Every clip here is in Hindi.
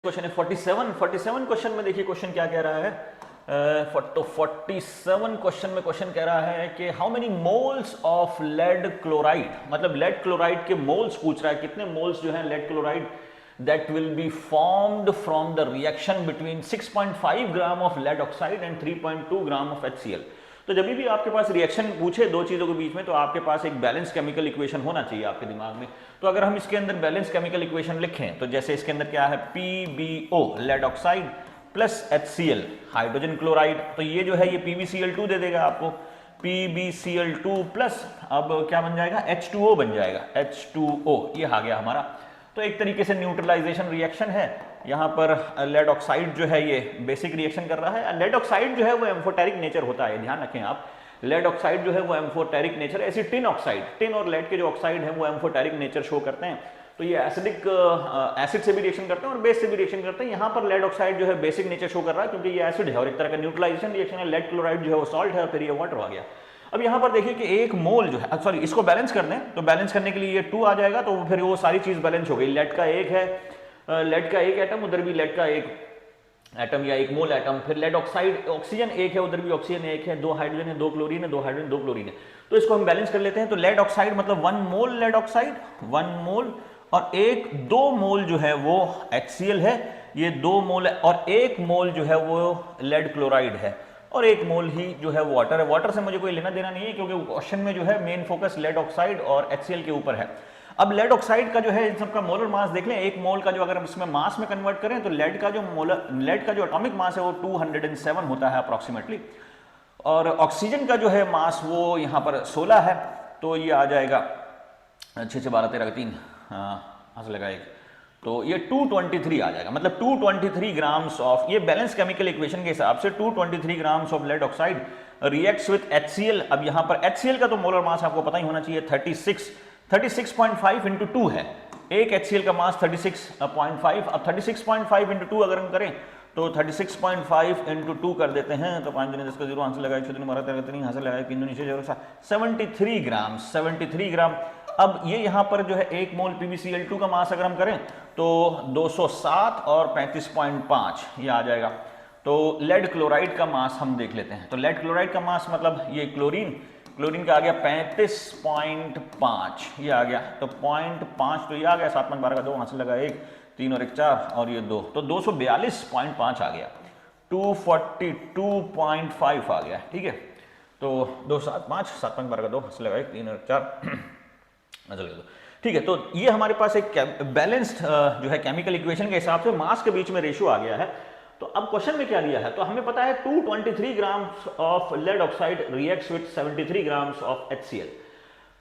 क्वेश्चन है 47 क्वेश्चन में देखिए क्वेश्चन क्या कह रहा है। तो 47 क्वेश्चन में क्वेश्चन कह रहा है कि how many moles of lead chloride, मतलब लेड क्लोराइड के मोल्स पूछ रहा है, कितने मोल्स जो है lead chloride that will be formed from the reaction between 6.5 gram of lead oxide and 3.2 gram of HCl। तो जब भी आपके पास रिएक्शन पूछे दो चीजों के बीच में, तो आपके पास एक बैलेंस केमिकल इक्वेशन होना चाहिए आपके दिमाग में। तो अगर हम इसके अंदर बैलेंस केमिकल इक्वेशन लिखें तो जैसे इसके अंदर क्या है, PbO lead oxide plus HCl hydrogen chloride, तो ये जो है ये PbCl2 दे देगा आपको, PbCl2 प्लस अब क्या बन जाएगा, H2O बन जाएगा, H2O ये आ गया हमारा। तो एक तरीके से न्यूट्रलाइजेशन रिएक्शन है। यहाँ पर लेड ऑक्साइड जो है ये बेसिक रिएक्शन कर रहा है। लेड ऑक्साइड जो है वो एम्फोटेरिक नेचर होता है, ध्यान रखें आप, लेड ऑक्साइड जो है वो एम्फोटेरिक नेचर, ऐसी टिन ऑक्साइड, टिन और लेड के जो ऑक्साइड है वो एम्फोटेरिक नेचर शो करते हैं। तो ये एसिडिक एसिड से भी रिएक्शन करते हैं और बेस से भी रिएक्शन करते हैं। यहाँ पर लेड ऑक्साइड जो है बेसिक नेचर शो कर रहा है क्योंकि ये एसिड है और एक तरह का न्यूट्रलाइजेशन रिएक्शन है। लेड क्लोराइड जो है वो सॉल्ट है और फिर ये वाटर आ गया। अब यहाँ पर देखिए कि एक मोल जो है, सॉरी इसको बैलेंस कर दें, तो बैलेंस करने के लिए ये 2 आ जाएगा, तो फिर वो सारी चीज बैलेंस हो गई। लेड का एक है, लेड का एक एटम, उधर भी लेड का एक एटम या एक मोल एटम, फिर लेड ऑक्साइड ऑक्सीजन एक है, उधर भी ऑक्सीजन एक है, 2 हाइड्रोजन है, 2 क्लोरीन है, 2 हाइड्रोजन 2 क्लोरीन है। तो इसको हम बैलेंस कर लेते हैं। तो लेड ऑक्साइड मतलब 1 मोल लेड ऑक्साइड, 1 मोल, और 2 मोल जो है वो HCl है, ये 2 मोल है, और 1 मोल जो है वो लेड क्लोराइड है, और 1 मोल ही जो है वाटर है। वाटर से मुझे कोई लेना देना नहीं है क्योंकि क्वेश्चन में जो है मेन फोकस लेड ऑक्साइड और HCl के ऊपर है। अब लेड ऑक्साइड का जो है इन सबका मोलर मास देख लें, एक मोल का जो अगर हम इसमें मास में कन्वर्ट करें तो लेड का जो एटॉमिक मास है वो 207 होता है अप्रॉक्सीमेटली, और ऑक्सीजन का जो है मास वो यहाँ पर 16 है, तो ये आ जाएगा 6 6 12 13 3 हाँ से लगा एक, तो ये 223 आ जाएगा, मतलब 223 ग्राम्स ऑफ, ये बैलेंस केमिकल इक्वेशन के हिसाब से 223 grams of lead oxide reacts with HCl। अब यहाँ पर HCl का तो मोलर मास आपको पता ही होना चाहिए 36.5 इंटू 2 है, एक HCl का मास 36.5। अब 36.5 इंटू 2 अगर हम करें तो 36.5 इंटू 2 कर देते हैं, तो 5 दूनी 10 का 0 आंसर लगाए, 6 दूनी 12 13 3 आंसर लगाए, 3 दूनी 6 73 ग्राम, 73 ग्राम। अब ये यहाँ पर जो है 1 मोल PbCl2 का मास अगर हम करें तो 207 और 35.5 ये आ जाएगा। तो लेड क्लोराइड का मास हम देख लेते हैं। तो लेड क्लोराइड का मास मतलब ये क्लोरीन का आ गया 35.5 ये आ गया, तो 0.5 तो ये आ गया, 7 में 12 का 2 आंसर लगा 1, 3 और 1 4 और ये 2, तो 242.5 आ गया, 242.5 आ गया, ठीक है। तो 275 7 में 12 का 2 आंसर लगा 1, 3 और 4 आंसर लगा 2, ठीक है। तो ये हमारे पास एक बैलेंस्ड जो है केमिकल इक्वेशन के हिसाब से मास के बीच में रेशियो आ गया है। तो अब क्वेश्चन में क्या दिया है, तो हमें पता है 223 grams of lead oxide reacts with 73 grams of HCl।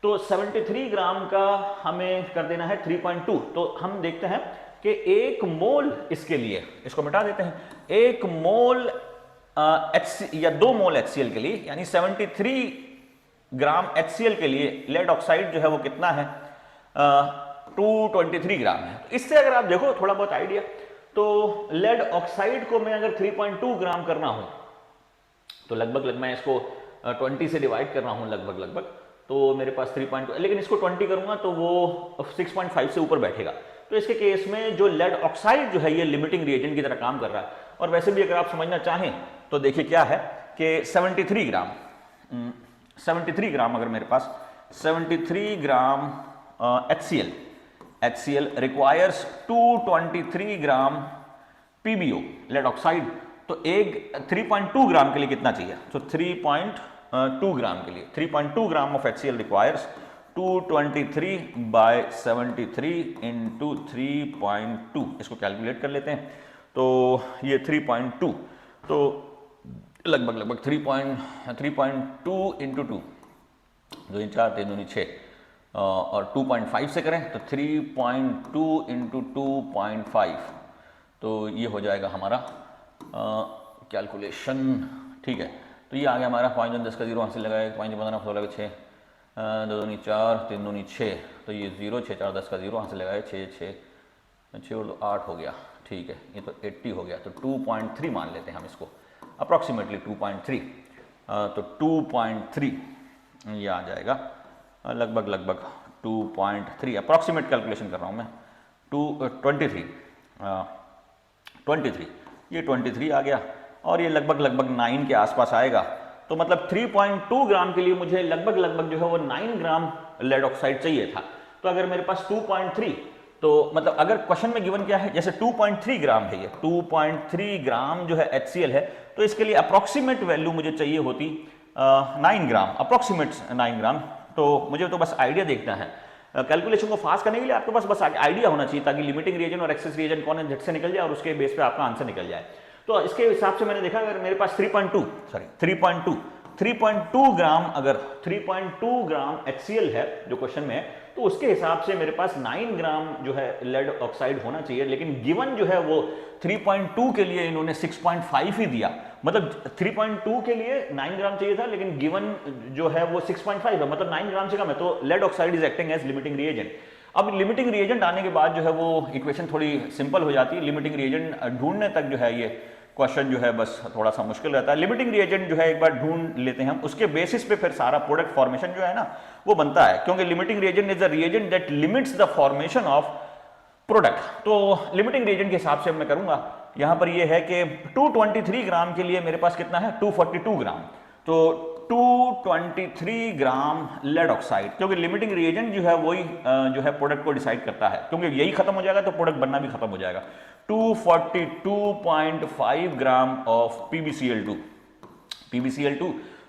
तो 73 ग्राम का हमें कर देना है 3.2। तो हम देखते हैं कि 1 मोल इसके लिए, इसको मिटा देते हैं, 1 मोल या 2 मोल HCl के लिए, यानी 73 ग्राम HCl के लिए लेड ऑक्साइड जो है वो कितना है, 223 ग्राम है। तो इससे अगर आप देखो थोड़ा बहुत आइडिया, तो लेड ऑक्साइड को मैं अगर 3.2 ग्राम करना हूं तो लगभग मैं इसको 20 से डिवाइड कर रहा हूं लगभग, तो मेरे पास 3.2, लेकिन इसको 20 करूंगा तो वो 6.5 से ऊपर बैठेगा। तो इसके केस में जो लेड ऑक्साइड जो है ये लिमिटिंग रिएजेंट की तरह काम कर रहा है। और वैसे भी अगर आप समझना चाहें तो देखिए क्या है कि 73 ग्राम अगर मेरे पास 73 ग्राम HCl requires 223 ग्राम PbO लेड ऑक्साइड, तो एक 3.2 ग्राम के लिए कितना चाहिए, तो 3.2 ग्राम के लिए 3.2 gram of HCl requires 223 by 73 into 3.2, इसको कैलकुलेट कर लेते हैं। तो ये 3.2, तो लगभग 3.2 इंटू 2, 2 4 3 2 6 और 2.5 से करें तो 3.2 इंटू 2.5, तो ये हो जाएगा हमारा कैलकुलेशन, ठीक है। तो ये आ गया हमारा 5 10 का 0 हासिल लगाए, 5 15 16 6 2 दूनी 4 3 दूनी 6, तो ये 0 6 4 10 का 0 हासिल लगाए, 6 और 2 8 हो गया, ठीक है। ये तो 80 हो गया, तो 2.3 मान लेते हैं हम इसको, अप्रॉक्सीमेटली 2.3, तो 2.3 ये आ जाएगा लगभग 2.3, अप्रॉक्सीमेट कैलकुलेशन कर रहा हूँ मैं, 23 23, ये 23 आ गया और ये लगभग 9 के आसपास आएगा। तो मतलब 3.2 ग्राम के लिए मुझे लगभग जो है वो 9 ग्राम लेड ऑक्साइड चाहिए था। तो अगर मेरे पास 2.3, तो मतलब अगर क्वेश्चन में गिवन क्या है, जैसे 2.3 ग्राम है, ये 2.3 ग्राम जो है HCl है, तो इसके लिए अप्रॉक्सीमेट वैल्यू मुझे चाहिए होती 9 ग्राम, अप्रॉक्सीमेट 9 ग्राम। तो मुझे तो बस आइडिया देखना है, कैलकुलेशन को फास्ट करने के लिए आपके पास बस आइडिया होना चाहिए, ताकि लिमिटिंग रिएजेंट और एक्सेस रिएजेंट कौन है झट से निकल जाए और उसके बेस पे आपका आंसर निकल जाए। तो इसके हिसाब से मैंने देखा, अगर मेरे पास 3.2 ग्राम, अगर 3.2 ग्राम HCl है जो क्वेश्चन में है, तो उसके हिसाब से मेरे पास 9 ग्राम जो है लेड ऑक्साइड होना चाहिए। लेकिन गिवन जो है वो 3.2 के लिए इन्होंने 6.5 ही दिया, मतलब 3.2 के लिए 9 ग्राम चाहिए था, लेकिन गिवन जो है वो 6.5 है, मतलब 9 ग्राम से कम है। तो lead oxide is acting as limiting reagent. अब लिमिटिंग रिएजेंट आने के बाद जो है वो इक्वेशन थोड़ी सिंपल हो जाती है। लिमिटिंग रिएजेंट ढूंढने तक जो है ये क्वेश्चन जो है बस थोड़ा सा मुश्किल रहता है। लिमिटिंग रिएजेंट जो है एक बार ढूंढ लेते हैं हम, उसके बेसिस पे फिर सारा प्रोडक्ट फॉर्मेशन जो है ना वो बनता है, क्योंकि limiting reagent is the reagent that limits the formation of product. तो लिमिटिंग रिएजेंट के हिसाब से मैं करूंगा, यहां पर ये है कि 223 ग्राम के लिए मेरे पास कितना है, 242 ग्राम। तो 223 ग्राम लेड ऑक्साइड, क्योंकि लिमिटिंग रिएजेंट जो है वही जो है प्रोडक्ट को डिसाइड करता है, क्योंकि यही खत्म हो जाएगा तो प्रोडक्ट बनना भी खत्म हो जाएगा। 242.5 ग्राम ऑफ PbCl2,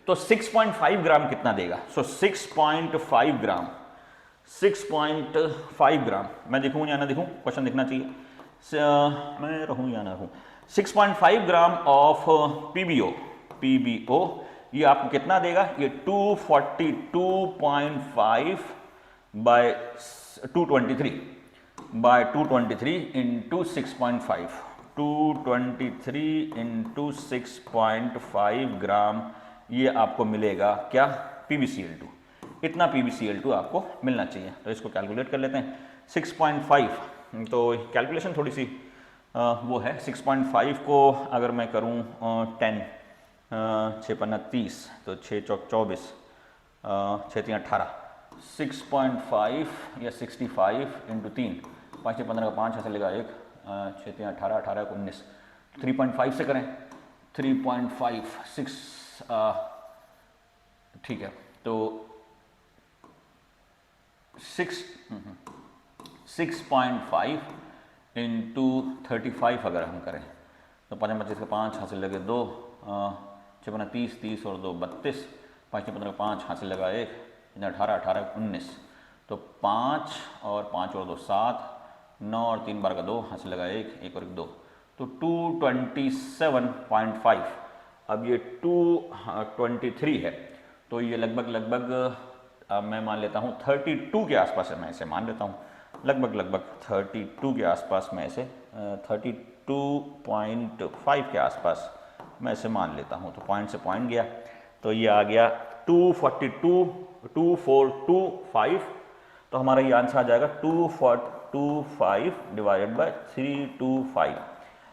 तो 6.5 ग्राम कितना देगा? सो 6.5 ग्राम, 6.5 ग्राम, मैं दिखूं या ना दिखूं, क्वेश्चन दिखना चाहिए, मैं रहूं या ना रहूं। 6.5 ग्राम ऑफ PbO ये आपको कितना देगा? ये 242.5 बाय 223 इंटू 6.5, 223 इंटू 6.5 ग्राम, ये आपको मिलेगा क्या? PbCl2। इतना PbCl2 आपको मिलना चाहिए। तो इसको कैलकुलेट कर लेते हैं। 6.5, तो कैलकुलेशन थोड़ी सी वो है। 6.5 को अगर मैं करूं 10, 6 पन्ना 30, तो 6 चौक 24, 6 3 18, 6.5 या 65 इंटू 3, 5 6 15 का 5 ऐसे लेगा 1, 6 3 18, 18 को 19, 3.5 से करें, 3.5 6, ठीक है, तो 6.5 इंटू 35 अगर हम करें तो 5 25 का 5 हासिल लगे 2, 6 15 30, 30 और 2 32, 5 6 15 का 5 हासिल लगा 1, 18 18 19, तो 5 और 5 और 2 7, 9 और 3 बार का 2 हासिल लगा 1, 1 और 1 2, तो 227.5। अब ये 223 है, तो ये लगभग मैं मान लेता हूँ 32 के आसपास है, मैं इसे मान लेता हूँ लगभग 32 के आसपास, मैं इसे 32.5 के आसपास मैं इसे मान लेता हूँ। तो पॉइंट से पॉइंट गया, तो ये आ गया 2425, तो हमारा ये आंसर आ जाएगा 2425 डिवाइडेड बाय 325,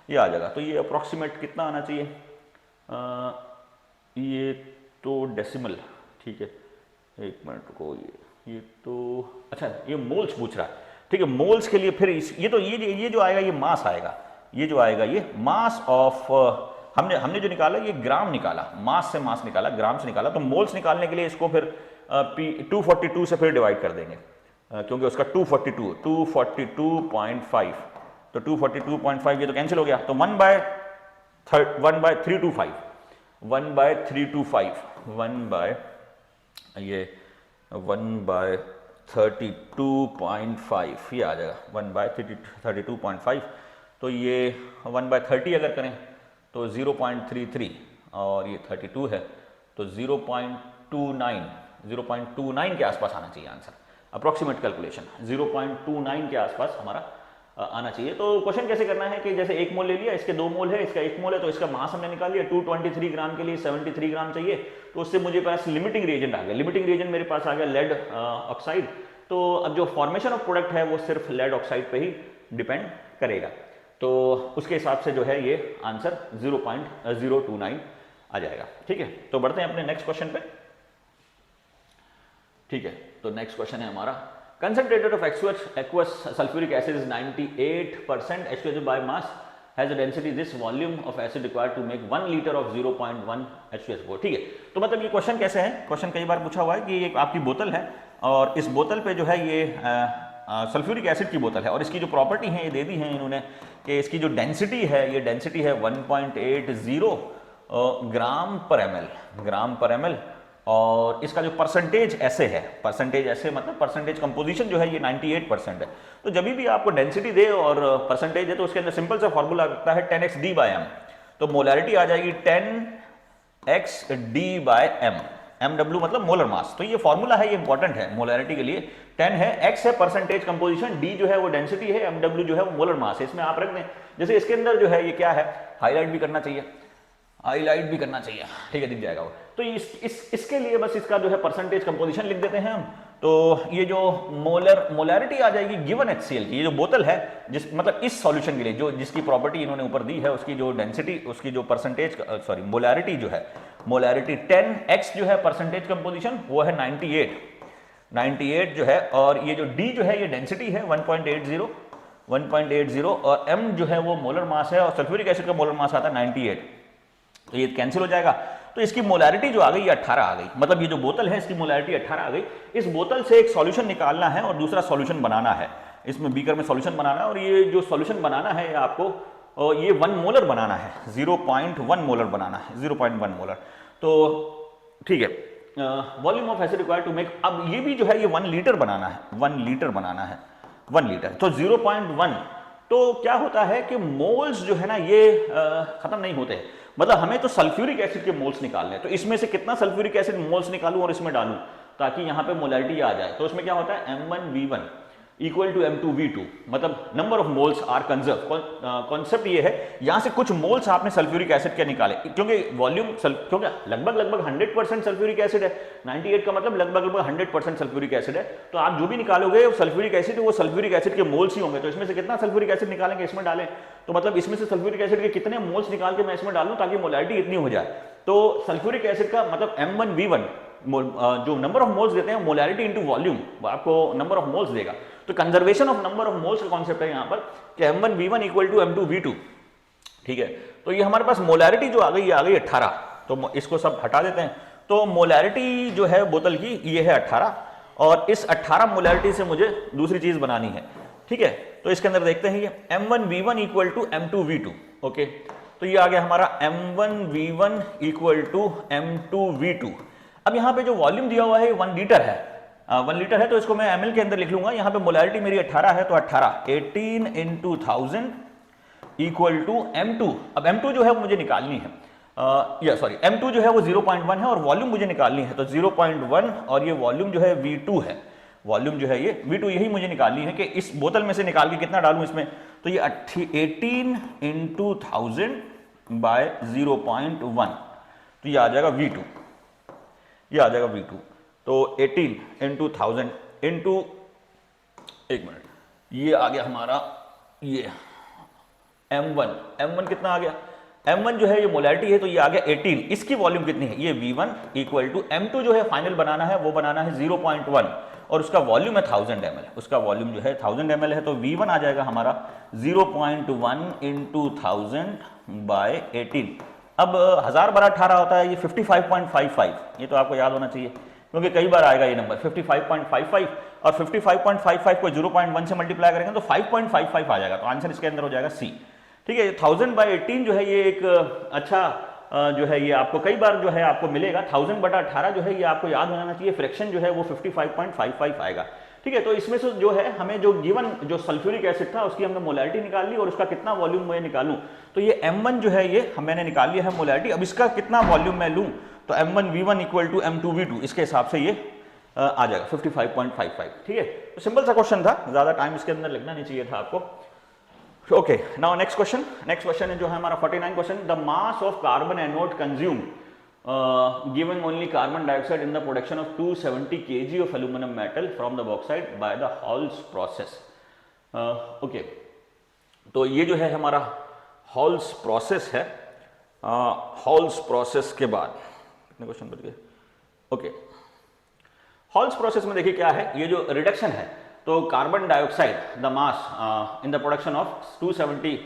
ये आ जाएगा। तो ये अप्रॉक्सीमेट कितना आना चाहिए? ये तो डेसिमल, ठीक है, एक मिनट को, ये तो अच्छा, ये मोल्स पूछ रहा है, ठीक है। मोल्स के लिए फिर ये जो आएगा ये मास आएगा, ये जो आएगा ये मास ऑफ, हमने जो निकाला ये ग्राम निकाला, मास से मास निकाला, ग्राम से निकाला, तो मोल्स निकालने के लिए इसको फिर 242 से फिर डिवाइड कर देंगे, क्योंकि उसका 242.5, तो 242.5 ये तो कैंसिल हो गया, तो 1/325, 1/32.5 ये आ जाएगा, 1/32.5। तो ये 1/30 अगर करें तो 0.33, और ये 32 है तो 0.29 के आसपास आना चाहिए आंसर। अप्रॉक्सीमेट कैलकुलेशन 0.29 के आसपास हमारा आना चाहिए। तो क्वेश्चन कैसे करना है कि जैसे 1 मोल ले लिया, इसके 2 मोल है, इसका 1 मोल है, तो इसका मास हमने निकाल लिया। 223 ग्राम के लिए 73 ग्राम चाहिए, तो उससे मुझे पास लिमिटिंग रिएजेंट आ गया। लिमिटिंग रिएजेंट मेरे पास आ गया लेड ऑक्साइड। तो अब जो फॉर्मेशन ऑफ प्रोडक्ट है वो सिर्फ लेड ऑक्साइड पे ही डिपेंड करेगा, तो उसके हिसाब से जो है ये आंसर 0.029 आ जाएगा। ठीक है, तो बढ़ते हैं अपने नेक्स्ट क्वेश्चन पे। ठीक है, तो नेक्स्ट क्वेश्चन है हमारा, concentrated of aqueous sulphuric acid is 98% H2SO by mass has a density this volume of acid required to make 1 liter of 0.1 H2SO4। ठीक है, तो मतलब ये क्वेश्चन कैसे है, क्वेश्चन कई बार पूछा हुआ है कि एक आपकी बोतल है और इस बोतल पे जो है ये सल्फ्यूरिक एसिड की बोतल है और इसकी जो प्रॉपर्टी है ये दे दी है इन्होंने कि इसकी जो डेंसिटी है ये डेंसिटी है 1.80 ग्राम पर एमएल और इसका जो परसेंटेज ऐसे है, परसेंटेज ऐसे मतलब परसेंटेज कंपोजिशन जो है ये 98% है। तो जब भी आपको डेंसिटी दे और परसेंटेज है तो उसके अंदर सिंपल सा फॉर्मूला लगता है 10xd/m, तो मोलैरिटी आ जाएगी 10xd/m, mw मतलब मोलर मास। तो ये फॉर्मूला है, ये इंपॉर्टेंट है मोलैरिटी के लिए। 10 है, x है परसेंटेज कंपोजिशन, d जो है वो डेंसिटी है, mw जो है वो मोलर मास है। इसमें आप रख दें, जैसे इसके अंदर जो है ये क्या है, हाईलाइट भी करना चाहिए, ठीक है, दिख जाएगा वो। तो इसके लिए बस इसका जो है परसेंटेज कंपोजिशन लिख देते हैं हम। तो ये जो मोलैरिटी आ जाएगी गिवन HCl की, ये जो बोतल है जिस मतलब इस सॉल्यूशन के लिए जो जिसकी प्रॉपर्टी इन्होंने ऊपर दी है उसकी जो डेंसिटी, उसकी जो परसेंटेज मोलैरिटी जो है, मोलैरिटी 10x जो है परसेंटेज कंपोजिशन वो है 98 जो है, और ये जो d जो है ये डेंसिटी है 1.80 और m जो है वो मोलर मास है और सल्फ्यूरिक एसिड का मोलर मास आता है 98, तो ये कैंसिल हो जाएगा। तो इसकी मोलैरिटी जो आ गई ये 18 आ गई, मतलब ये जो बोतल है इसकी मोलैरिटी 18 आ गई। इस बोतल से एक सॉल्यूशन निकालना है और दूसरा सॉल्यूशन बनाना है, इसमें बीकर में सॉल्यूशन बनाना है और ये जो सॉल्यूशन बनाना है आपको ये 1 मोलर बनाना है, 0.1 मोलर बनाना है, 0.1 मोलर। तो ठीक है, volume of acid required to make, अब ये भी जो है ये 1 लीटर बनाना है, 1 लीटर बनाना है, 1 लीटर। तो 0.1, तो क्या होता है कि मोल्स जो है ना ये खत्म नहीं होते, मतलब हमें तो सल्फ्यूरिक एसिड के मोल्स निकालने हैं। तो इसमें से कितना सल्फ्यूरिक एसिड मोल्स निकालूं और इसमें डालूं ताकि यहां पे मोलैरिटी आ जाए। तो उसमें क्या होता है M1V1 इक्वल टू M2V2, मतलब number of moles are conserve. Concept ये है, यहां से कुछ मोल्स आपने सल्फ्यूरिक एसिड के निकाले, क्योंकि वॉल्यूम क्योंकि लगभग 100% सल्फ्यूरिक एसिड है, 98 का मतलब लगभग 100% सल्फ्यूरिक एसिड है। तो आप जो भी निकालोगे सल्फ्यूरिक एसिड, वो सल्फ्यूरिक एसिड के मोल्स ही होंगे। तो इसमें से कितना सल्फ्यूरिक एसिड निकालेंगे इसमें डालें, तो मतलब इसमें से सल्फ्यूरिक एसिड के कितने मोल्स निकाल के मैं इसमें डालूं ताकि मोलैरिटी इतनी हो जाए। तो सल्फ्यूरिक एसिड का मतलब M1V1 जो नंबर ऑफ मोल्स देते हैं, मोलैरिटी इनटू वॉल्यूम आपको नंबर ऑफ मोल्स देगा। तो conservation of number of moles का कॉन्सेप्ट है यहां पर कि M1V1 इक्वल टू M2V2। ठीक है, तो ये हमारे पास मोलैरिटी जो आ गई, ये आ गई 18। तो इसको सब हटा देते हैं। तो मोलैरिटी जो है बोतल की ये है 18 और इस 18 मोलैरिटी से मुझे दूसरी चीज बनानी है। ठीक है, तो इसके अंदर देखते हैं ये M1V1 equal to M2V2। Okay, तो ये आ गया हमारा M1V1 इक्वल टू M2V2। अब यहाँ पे जो वॉल्यूम दिया हुआ है 1 लीटर है, 1 लीटर है, तो इसको मैं ml के अंदर लिख लूंगा। यहाँ पे मोलैरिटी मेरी 18 है, तो 18 into 1000 इक्वल टू M2। अब M2 जो है मुझे निकालनी है, M2 जो है वो 0.1 है और वॉल्यूम मुझे निकालनी है, तो 0.1 और ये वॉल्यूम जो है V2 है, वॉल्यूम जो है ये V2, यही मुझे निकालनी है कि इस बोतल में से निकाल के कितना डालूं इसमें। तो ये 18 into 1000 बाय 0.1, तो ये आ जाएगा V2, ये आ जाएगा V2। तो 18 into 1000 into, एक मिनट, ये आ गया हमारा ये M1 कितना आ गया, M1 जो है ये मोलैरिटी है, तो ये आ गया 18। इसकी वॉल्यूम कितनी है, ये V1 इक्वल टू M2 जो है फाइनल बनाना है, वो बनाना है 0.1 और उसका वॉल्यूम है 1000 ml, उसका वॉल्यूम जो है 1000 ml है। तो V1 आ जाएगा हमारा 0.1 into 1000 बाय 18। अब 1000 बार 18 होता है, ये 55.55, ये तो आपको याद होना चाहिए क्योंकि कई बार आएगा ये नंबर 55.55 और 55.55 को 0.1 से मल्टीप्लाई करेंगे तो 5.55 आ जाएगा। तो आंसर इसके अंदर हो जाएगा C। ठीक है, 1000 बाय 18 जो है ये एक अच्छा जो है ये आपको कई बार जो है आपको मिलेगा। 1000 बटा 18 जो है ये आपको याद होना चाहिए, फ्रैक्शन जो है वो 55.55 आएगा। ठीक है, तो इसमें से जो है हमें जो गिवन जो सल्फ्यूरिक एसिड था उसकी हमने मोलैरिटी निकाल ली और उसका कितना वॉल्यूम मैं निकालूं, तो ये M1 जो है ये मैंने निकाल लिया है मोलैरिटी। अब इसका कितना वॉल्यूम मैं लूं, तो M1V1 इक्वल टू M2V2, इसके हिसाब से ये आ जाएगा 55.55। ठीक है, तो सिंपल सा क्वेश्चन था, ज्यादा टाइम इसके अंदर लगना नहीं चाहिए था आपको। ओके, नाउ नेक्स्ट क्वेश्चन है जो है हमारा 49 question. The mass of carbon anode consume given only carbon dioxide in the production of 270 kg of aluminum metal from the bauxite by the Hall's process। Okay, तो ये जो है हमारा हॉल्स प्रोसेस है। हॉल्स प्रोसेस के बाद कितने क्वेश्चन बच गए। ओके, हॉल्स प्रोसेस में देखिए क्या है, ये जो रिडक्शन है, तो carbon dioxide the mass in the production of 270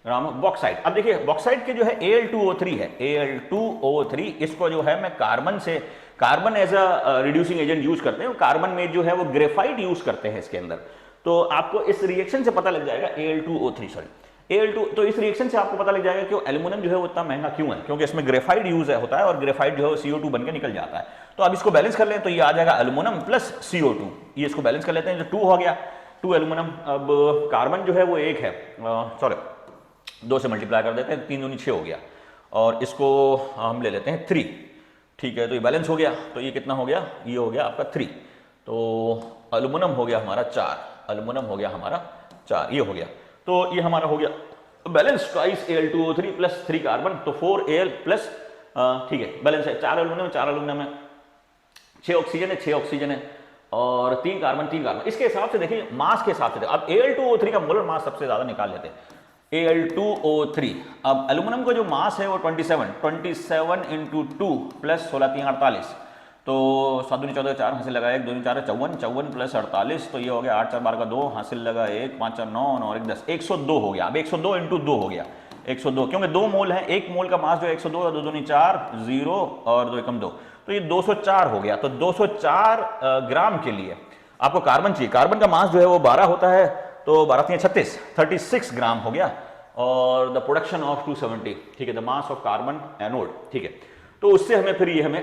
gram of bauxite. अब देखिए बॉक्साइट के जो है Al2O3 है, Al2O3, इसको जो है मैं carbon as a reducing agent use करते हैं, कार्बन में जो है वो ग्रेफाइट यूज करते हैं इसके अंदर। तो आपको इस रिएक्शन से पता लग जाएगा Al2O3 सॉरी Al2, तो इस रिएक्शन से आपको पता लग जाएगा कि एल्यूमिनियम जो है वो इतना महंगा क्यों है, क्योंकि इसमें ग्रेफाइट यूज होता है और ग्रेफाइट जो है CO2 बनकर निकल जाता है। तो अब इसको बैलेंस कर लें तो ये आ जाएगा एल्यूमिनियम प्लस CO2, ये इसको बैलेंस कर लेते हैं, जो 2 हो गया, 2 एल्यूमिनियम। अब कार्बन जो है वो 1 है, सॉरी 2 से मल्टीप्लाई कर देते हैं, 3 दूनी 6 हो गया, और इसको हम ले लेते हैं 3, ठीक है। तो ये बैलेंस हो गया, तो ये कितना हो गया, ये हो गया आपका 3, तो एल्यूमिनियम हो गया हमारा 4, एल्यूमिनियम हो गया हमारा 4, ये हो गया। तो ये हमारा हो गया balance, twice Al2O3 plus 3 carbon, तो 4Al प्लस, ठीक है, बैलेंस है, 4 एल्यूमिनियम 4 एल्यूमिनियम है, 6 ऑक्सीजन है 6 ऑक्सीजन है, और 3 कार्बन 3 कार्बन। इसके हिसाब से देखिए मास के हिसाब से, अब Al2O3 का मोलर मास सबसे ज्यादा निकाल लेते हैं, Al2O3। अब एल्यूमिनियम का जो मास है वो 27 इंटू 2 प्लस 16 3 48, तो 7 दूनी 14 4 हासिल लगा 1 2 4 54 प्लस 48, तो ये हो गया 8 4 12 का 2 हासिल लगा 1 5 4 9 और 1 10, 102 हो गया। अब 102 इंटू 2 हो गया 102, क्योंकि 2 मोल है, 1 मोल का मास जो है 102, 2 दूनी 4 0 और 2 एकम 2, तो ये 204 हो गया। तो 204 ग्राम के लिए आपको कार्बन चाहिए, कार्बन का मास जो है वो 12 होता है, तो 12 3 36 36 ग्राम हो गया, और द प्रोडक्शन ऑफ 270, ठीक है, the mass of carbon anode, ठीक है। तो उससे हमें फिर ये हमें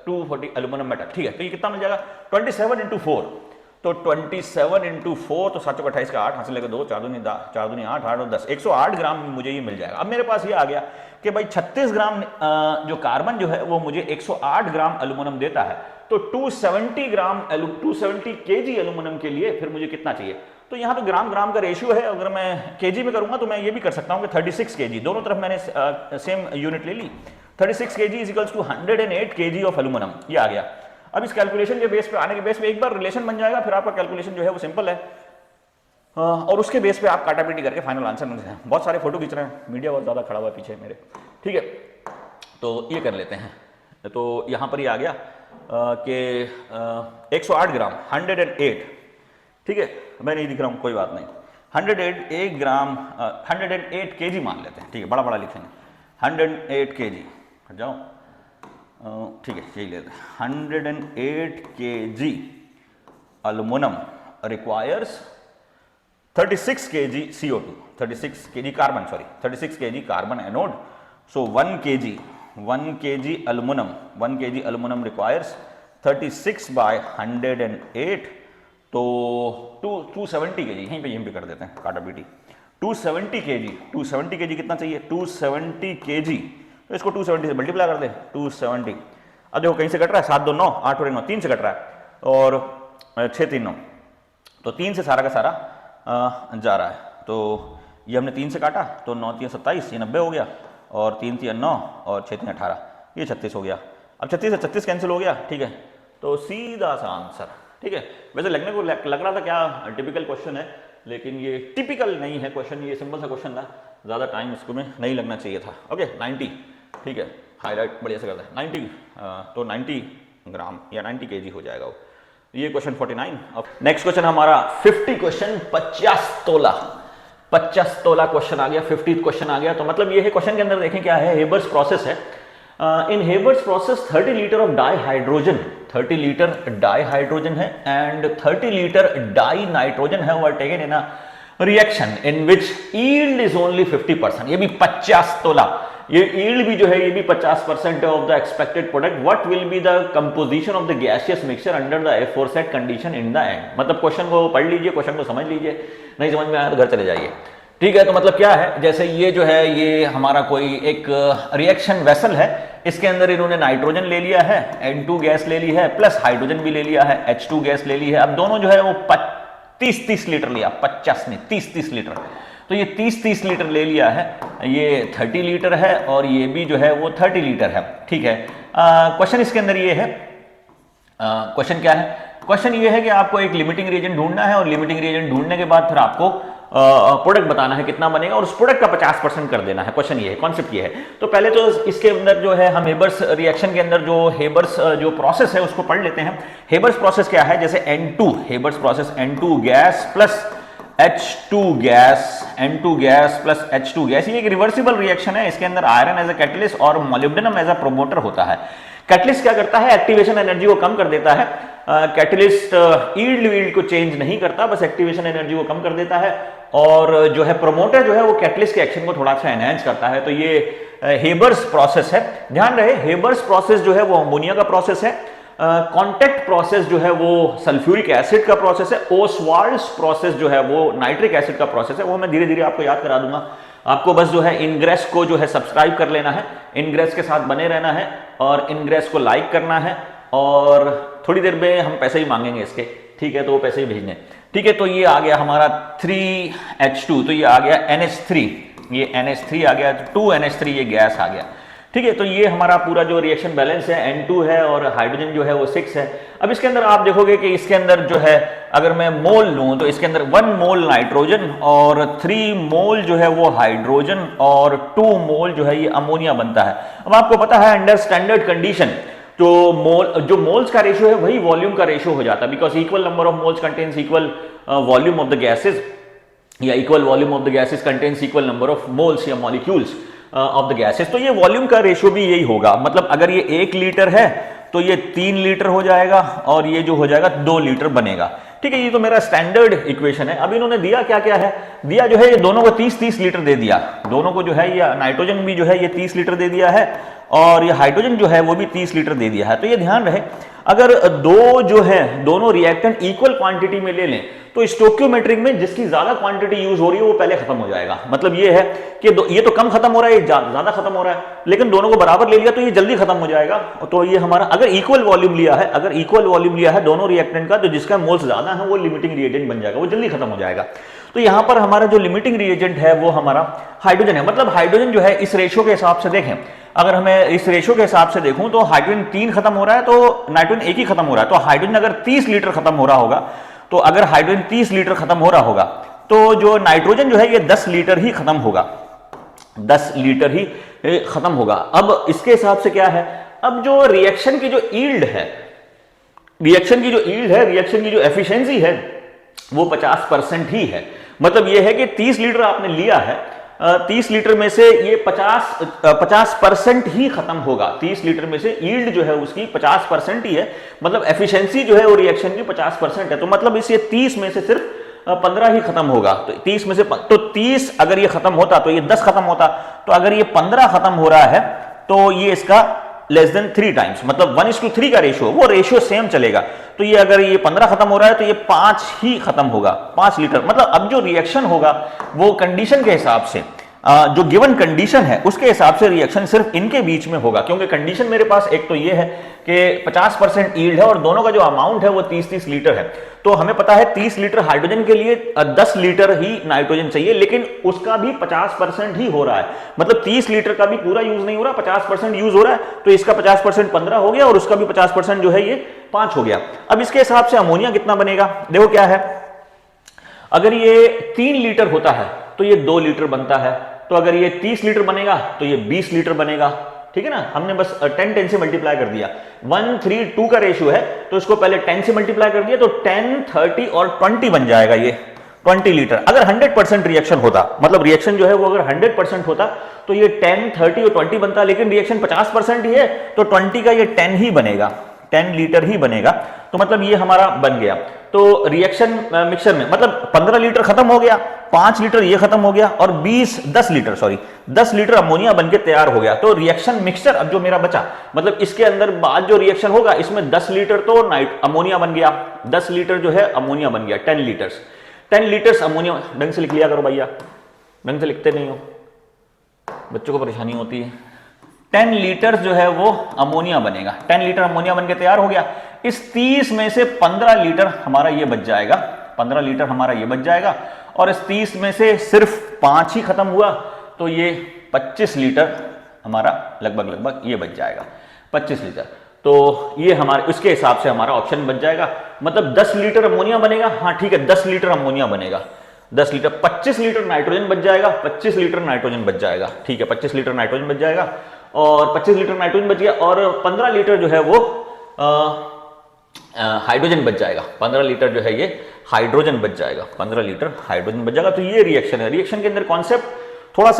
240 एल्यूमिनियम मेटल, ठीक है। तो ये कितना मिल जाएगा 27 इंटू 4, तो 27 इंटू 4, तो 7 28 का 8 हासिल लगा 2 4 दूनी 8 8 और 10, 108 ग्राम मुझे ये मिल जाएगा। अब मेरे पास ये आ गया कि भाई 36 ग्राम जो कार्बन जो है वो मुझे 108 ग्राम एल्यूमिनियम देता है, तो 270 केजी एल्यूमिनियम के लिए फिर मुझे कितना चाहिए। तो यहाँ तो ग्राम ग्राम का रेशियो है, अगर मैं केजी में करूंगा तो मैं ये भी कर सकता हूँ कि 36 केजी, दोनों तरफ मैंने सेम यूनिट ले ली, 36 kg is equals to 108 kg of aluminium, ये आ गया। अब इस कैलकुलेशन के बेस पे आने के बेस पे एक बार रिलेशन बन जाएगा, फिर आपका कैलकुलेशन जो है वो सिंपल है, और उसके बेस पे आप काटापीटी करके फाइनल आंसर मिल जाए। बहुत सारे फोटो खींच रहे हैं, मीडिया बहुत ज्यादा खड़ा हुआ है पीछे मेरे, ठीक है। तो ये कर लेते हैं, तो यहाँ पर ये आ गया कि 108 ग्राम 108, ठीक है, मैं नहीं दिख रहा हूँ कोई बात नहीं, 108 ग्राम 108 केजी मान लेते हैं, ठीक है, बड़ा बड़ा लिखेंगे 108 केजी, हट जाओ, ठीक है, यही लेते हैं 108 K G aluminium requires 36 K G CO2, 36 K G carbon, sorry 36 K G carbon anode, so 1 K G aluminium requires 36 by 108, तो 270 केजी, यहीं पे कर देते हैं काटापीटी, 270 केजी कितना चाहिए, 270 केजी, तो इसको 270 से मल्टीप्लाई कर दे, 270। अब देखो कहीं से कट रहा है, 7 2 9 8 और 9 3 से कट रहा है, और 6 3 9, तो 3 से सारा का सारा जा रहा है, तो ये हमने 3 से काटा, तो 9 3 27, ये 90 हो गया, और 3 3 9 और 6 3 18, ये 36 हो गया। अब 36 से 36 कैंसिल हो गया, ठीक है, तो सीधा सा आंसर, ठीक है। वैसे लगने को लग रहा था क्या टिपिकल क्वेश्चन है, लेकिन ये टिपिकल नहीं है क्वेश्चन, ये सिंपल सा क्वेश्चन था, ज़्यादा टाइम इसको में नहीं लगना चाहिए था। ओके 90, ठीक है, हाईलाइट बढ़िया से करता है 90, तो 90 ग्राम या 90 केजी हो जाएगा वो। ये क्वेश्चन 49। अब नेक्स्ट क्वेश्चन हमारा 50 क्वेश्चन 50 तोला क्वेश्चन आ गया, 50th क्वेश्चन आ गया। तो मतलब ये है, क्वेश्चन के अंदर देखें क्या है, हेबर्स प्रोसेस है। In Haber's process 30 litre of dihydrogen, 30 litre dihydrogen है एंड 30 लीटर डाई नाइट्रोजन है, were taken in a reaction in which yield is only 50%, ये भी 50 तोला, ये यील्ड भी जो है ये भी 50% of the expected product. What will be the composition of the gaseous mixture under the aforesaid condition in the end. मतलब क्वेश्चन को पढ़ लीजिए, क्वेश्चन को समझ लीजिए, नहीं समझ में आया तो घर चले जाइए, ठीक है। तो मतलब क्या है, जैसे ये जो है ये हमारा कोई एक रिएक्शन वेसल है, इसके अंदर इन्होंने नाइट्रोजन ले लिया है, N2 गैस ले ली है, प्लस हाइड्रोजन भी ले लिया है, H2 गैस ले ली है। अब दोनों जो है वो 30 लीटर लिया, 50 नहीं 30 लीटर, तो ये 30 लीटर ले लिया है, ये 30 लीटर है और ये भी जो है वो 30 लीटर है, ठीक है। क्वेश्चन इसके अंदर ये है, क्वेश्चन क्या है, क्वेश्चन ये है कि आपको एक लिमिटिंग रिएजेंट ढूंढना है, और लिमिटिंग रिएजेंट ढूंढने के बाद फिर आपको प्रोडक्ट बताना है कितना बनेगा, और उस प्रोडक्ट का 50% कर देना है। क्वेश्चन ये है, कॉन्सेप्ट ये है। तो पहले तो इसके अंदर जो है हम हेबर्स रिएक्शन के अंदर जो हेबर्स जो प्रोसेस है उसको पढ़ लेते हैं। हेबर्स प्रोसेस क्या है, जैसे N2 Haber's process, N2 gas plus H2 gas, N2 gas plus H2 gas, ये एक रिवर्सिबल रिएक्शन है। इसके अंदर आयरन एज अ कैटलिस्ट और मोलिब्डेनम एज अ प्रोमोटर होता है। कैटलिस्ट क्या करता है, एक्टिवेशन एनर्जी को कम कर देता है। कैटलिस्ट ईल्ड को चेंज नहीं करता, बस एक्टिवेशन एनर्जी को कम कर देता है। और जो है प्रोमोटर जो है वो कैटलिस्ट के एक्शन को थोड़ा सा एनहांस करता है। तो ये हेबर्स प्रोसेस है। ध्यान रहे, हेबर्स प्रोसेस जो है वो अमोनिया का प्रोसेस है। कॉन्टैक्ट प्रोसेस जो है वो सल्फ्यूरिक एसिड का प्रोसेस है। ओसवाल्ड्स प्रोसेस जो है वो नाइट्रिक एसिड का प्रोसेस है। वो मैं धीरे धीरे आपको याद करा दूंगा। आपको बस जो है इनग्रेस को जो है सब्सक्राइब कर लेना है, इनग्रेस के साथ बने रहना है और इनग्रेस को लाइक करना है। और थोड़ी देर में हम पैसे ही मांगेंगे इसके, ठीक है, तो वो पैसे ही भेजने। ठीक है, तो ये आ गया हमारा 3H2, तो ये आ गया NH3, ये NH3 आ गया, 2NH3 ये गैस आ गया। ठीक है, तो ये हमारा पूरा जो रिएक्शन बैलेंस है N2 है और हाइड्रोजन जो है वो 6 है। अब इसके अंदर आप देखोगे कि इसके अंदर जो है अगर मैं मोल लूं तो इसके अंदर 1 मोल नाइट्रोजन और 3 मोल जो है वो हाइड्रोजन और 2 मोल जो है ये अमोनिया बनता है। अब आपको पता है अंडर स्टैंडर्ड कंडीशन जो मोल्स का रेशियो है वही वॉल्यूम का रेशियो हो जाता है, because equal number of moles contains equal volume of the gases, या equal volume of the gases contains equal number of moles या मॉलिक्यूल्स ऑफ द गैसेज। तो ये वॉल्यूम का रेशियो भी यही होगा। मतलब अगर ये 1 लीटर है तो ये 3 लीटर हो जाएगा और ये जो हो जाएगा 2 लीटर बनेगा। ठीक है, ये तो मेरा स्टैंडर्ड इक्वेशन है। अब इन्होंने दिया क्या क्या है, दिया जो है ये दोनों को 30-30 लीटर दे दिया। दोनों को जो है ये नाइट्रोजन भी जो है ये 30 लीटर दे दिया है और ये हाइड्रोजन जो है वो भी 30 लीटर दे दिया है। तो ये ध्यान रहे, अगर दो जो है दोनों रिएक्टेंट इक्वल क्वांटिटी में ले लें तो स्टोक्योमेट्रिक में जिसकी ज्यादा क्वांटिटी यूज हो रही है वो पहले खत्म हो जाएगा। मतलब ये है कि ये तो कम खत्म हो रहा है, ये ज्यादा खत्म हो रहा है, लेकिन दोनों को बराबर ले लिया तो ये जल्दी खत्म हो जाएगा। तो ये हमारा अगर इक्वल वॉल्यूम लिया है, अगर इक्वल वॉल्यूम लिया है दोनों रिएक्टेंट का, तो जिसका मोल्स ज्यादा है वो लिमिटिंग रिएजेंट बन जाएगा, वो जल्दी खत्म हो जाएगा। तो यहां पर हमारा जो लिमिटिंग रिएजेंट है वो हमारा हाइड्रोजन है। मतलब हाइड्रोजन जो है इस रेशियो के हिसाब से देखें, अगर हमें इस रेशियो के हिसाब से देखूं तो हाइड्रोजन 3 खत्म हो रहा है तो नाइट्रोजन 1 ही खत्म हो रहा है। तो हाइड्रोजन अगर 30 लीटर खत्म हो रहा होगा, तो अगर हाइड्रोजन 30 लीटर खत्म हो रहा होगा तो जो नाइट्रोजन जो है ये 10 लीटर ही खत्म होगा, 10 लीटर ही खत्म होगा। अब इसके हिसाब से क्या है, अब जो रिएक्शन की जो ईल्ड है, रिएक्शन की जो ईल्ड है, रिएक्शन की जो एफिशिएंसी है वो 50% ही है। मतलब ये है कि 30 लीटर आपने लिया है, 30 लीटर में से ये 50% ही खत्म होगा। 30 लीटर में से ईल्ड जो है उसकी 50% ही है। मतलब एफिशिएंसी जो है वो रिएक्शन की 50% है। तो मतलब इस 30 में से सिर्फ 15 ही खत्म होगा। तो 30 में से तो 30 अगर ये खत्म होता तो ये 10 खत्म होता। तो अगर ये 15 खत्म हो रहा है तो ये इसका लेस देन 3 टाइम्स, मतलब 1:3 का रेशियो, वो रेशियो सेम चलेगा। तो ये अगर ये 15 खत्म हो रहा है तो ये 5 ही खत्म होगा, 5 लीटर। मतलब अब जो रिएक्शन होगा वो कंडीशन के हिसाब से, जो गिवन कंडीशन है उसके हिसाब से रिएक्शन सिर्फ इनके बीच में होगा। क्योंकि कंडीशन मेरे पास एक तो ये है कि 50% ईल्ड है और दोनों का जो अमाउंट है वो 30-30 लीटर है। तो हमें पता है 30 लीटर हाइड्रोजन के लिए 10 लीटर ही नाइट्रोजन चाहिए, लेकिन उसका भी 50% ही हो रहा है। मतलब 30 लीटर का भी पूरा यूज नहीं हो रहा, 50% यूज हो रहा है। तो इसका 50% 15 हो गया और उसका भी 50% जो है ये 5 हो गया। अब इसके हिसाब से अमोनिया कितना बनेगा, देखो क्या है, अगर ये 3 लीटर होता है तो ये 2 लीटर बनता है। तो अगर ये 30 लीटर बनेगा तो ये 20 लीटर बनेगा। ठीक है ना, हमने बस 10 से मल्टीप्लाई कर दिया। 1:3:2 का रेशियो है तो इसको पहले 10 से मल्टीप्लाई कर दिया तो 10, 30 और 20 बन जाएगा ये 20 लीटर। अगर 100% रिएक्शन होता, मतलब रिएक्शन जो है वो अगर 100% होता तो ये 10, 30 और 20 बनता, लेकिन रिएक्शन 50% ही है तो 20 का ये 10 ही बनेगा, 10 लीटर ही बनेगा। तो मतलब ये हमारा बन गया। तो रिएक्शन मिक्सचर में मतलब 15 लीटर खत्म हो गया, 5 लीटर ये खत्म हो गया और 10 लीटर अमोनिया बनके तैयार हो गया। तो रिएक्शन मिक्सचर अब जो मेरा बचा, मतलब इसके अंदर बाद जो रिएक्शन होगा इसमें 10 लीटर तो अमोनिया बन गया, 10 लीटर जो है अमोनिया बन गया, 10 लीटर्स अमोनिया। ढंग से लिख लिया करो भैया, ढंग से लिखते नहीं हो, बच्चों को परेशानी होती है। 10 लीटर जो है वो अमोनिया बनेगा, 10 लीटर अमोनिया बनके तैयार हो गया। इस 30 में से 15 लीटर हमारा ये बच जाएगा, 15 लीटर हमारा ये बच जाएगा और इस 30 में से सिर्फ 5 ही खत्म हुआ तो ये 25 लीटर हमारा लगभग ये बच जाएगा, 25 लीटर। तो ये हमारे उसके हिसाब से हमारा ऑप्शन बच जाएगा। मतलब 10 लीटर अमोनिया बनेगा, हाँ ठीक है 10 लीटर अमोनिया बनेगा, 10 लीटर, 25 लीटर नाइट्रोजन बच जाएगा, 25 लीटर नाइट्रोजन बच जाएगा। ठीक है, 25 लीटर नाइट्रोजन बच जाएगा और 25 लीटर नाइट्रोजन बच गया और 15 लीटर जो है वो हाइड्रोजन बच जाएगा, 15 लीटर जो है ये हाइड्रोजन बच जाएगा, 15 लीटर हाइड्रोजन बच जाएगा। तो ये रिएक्शन है। रिएक्शन के अंदर कॉन्सेप्ट थोड़ा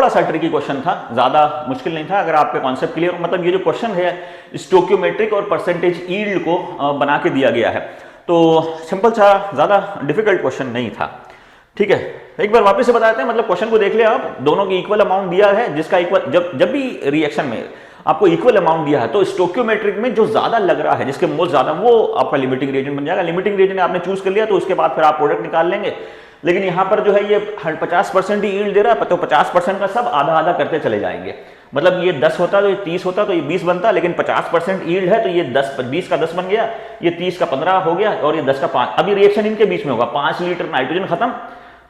सा ट्रिकी क्वेश्चन था, ज्यादा मुश्किल नहीं था। अगर आपके कॉन्सेप्ट क्लियर, मतलब ये जो क्वेश्चन है स्टोक्योमेट्रिक और परसेंटेज यील्ड को बना के दिया गया है, तो सिंपल सा, ज्यादा डिफिकल्ट क्वेश्चन नहीं था। ठीक है, एक बार वापस से बताते हैं, मतलब क्वेश्चन को देख लिया आप, दोनों की इक्वल अमाउंट दिया है, जिसका इक्वल, जब भी रिएक्शन में आपको इक्वल अमाउंट दिया है तो स्टोक्योमेट्रिक में जो ज्यादा लग रहा है, जिसके मोल ज्यादा, वो आपका लिमिटिंग रिएजेंट बन जाएगा। लिमिटिंग रिएजेंट आपने चूज कर लिया तो उसके बाद फिर आप प्रोडक्ट निकाल लेंगे। लेकिन यहां पर जो है ये 50% ही यील्ड दे रहा है, तो 50% का सब आधा आधा करते चले जाएंगे। मतलब ये 10 होता तो ये 30 होता तो ये 20 बनता, लेकिन 50% यील्ड है तो ये 20 का 10 बन गया, ये 30 का 15 हो गया, और ये 10 का 5। अभी रिएक्शन इनके बीच में होगा, 5 लीटर नाइट्रोजन खत्म,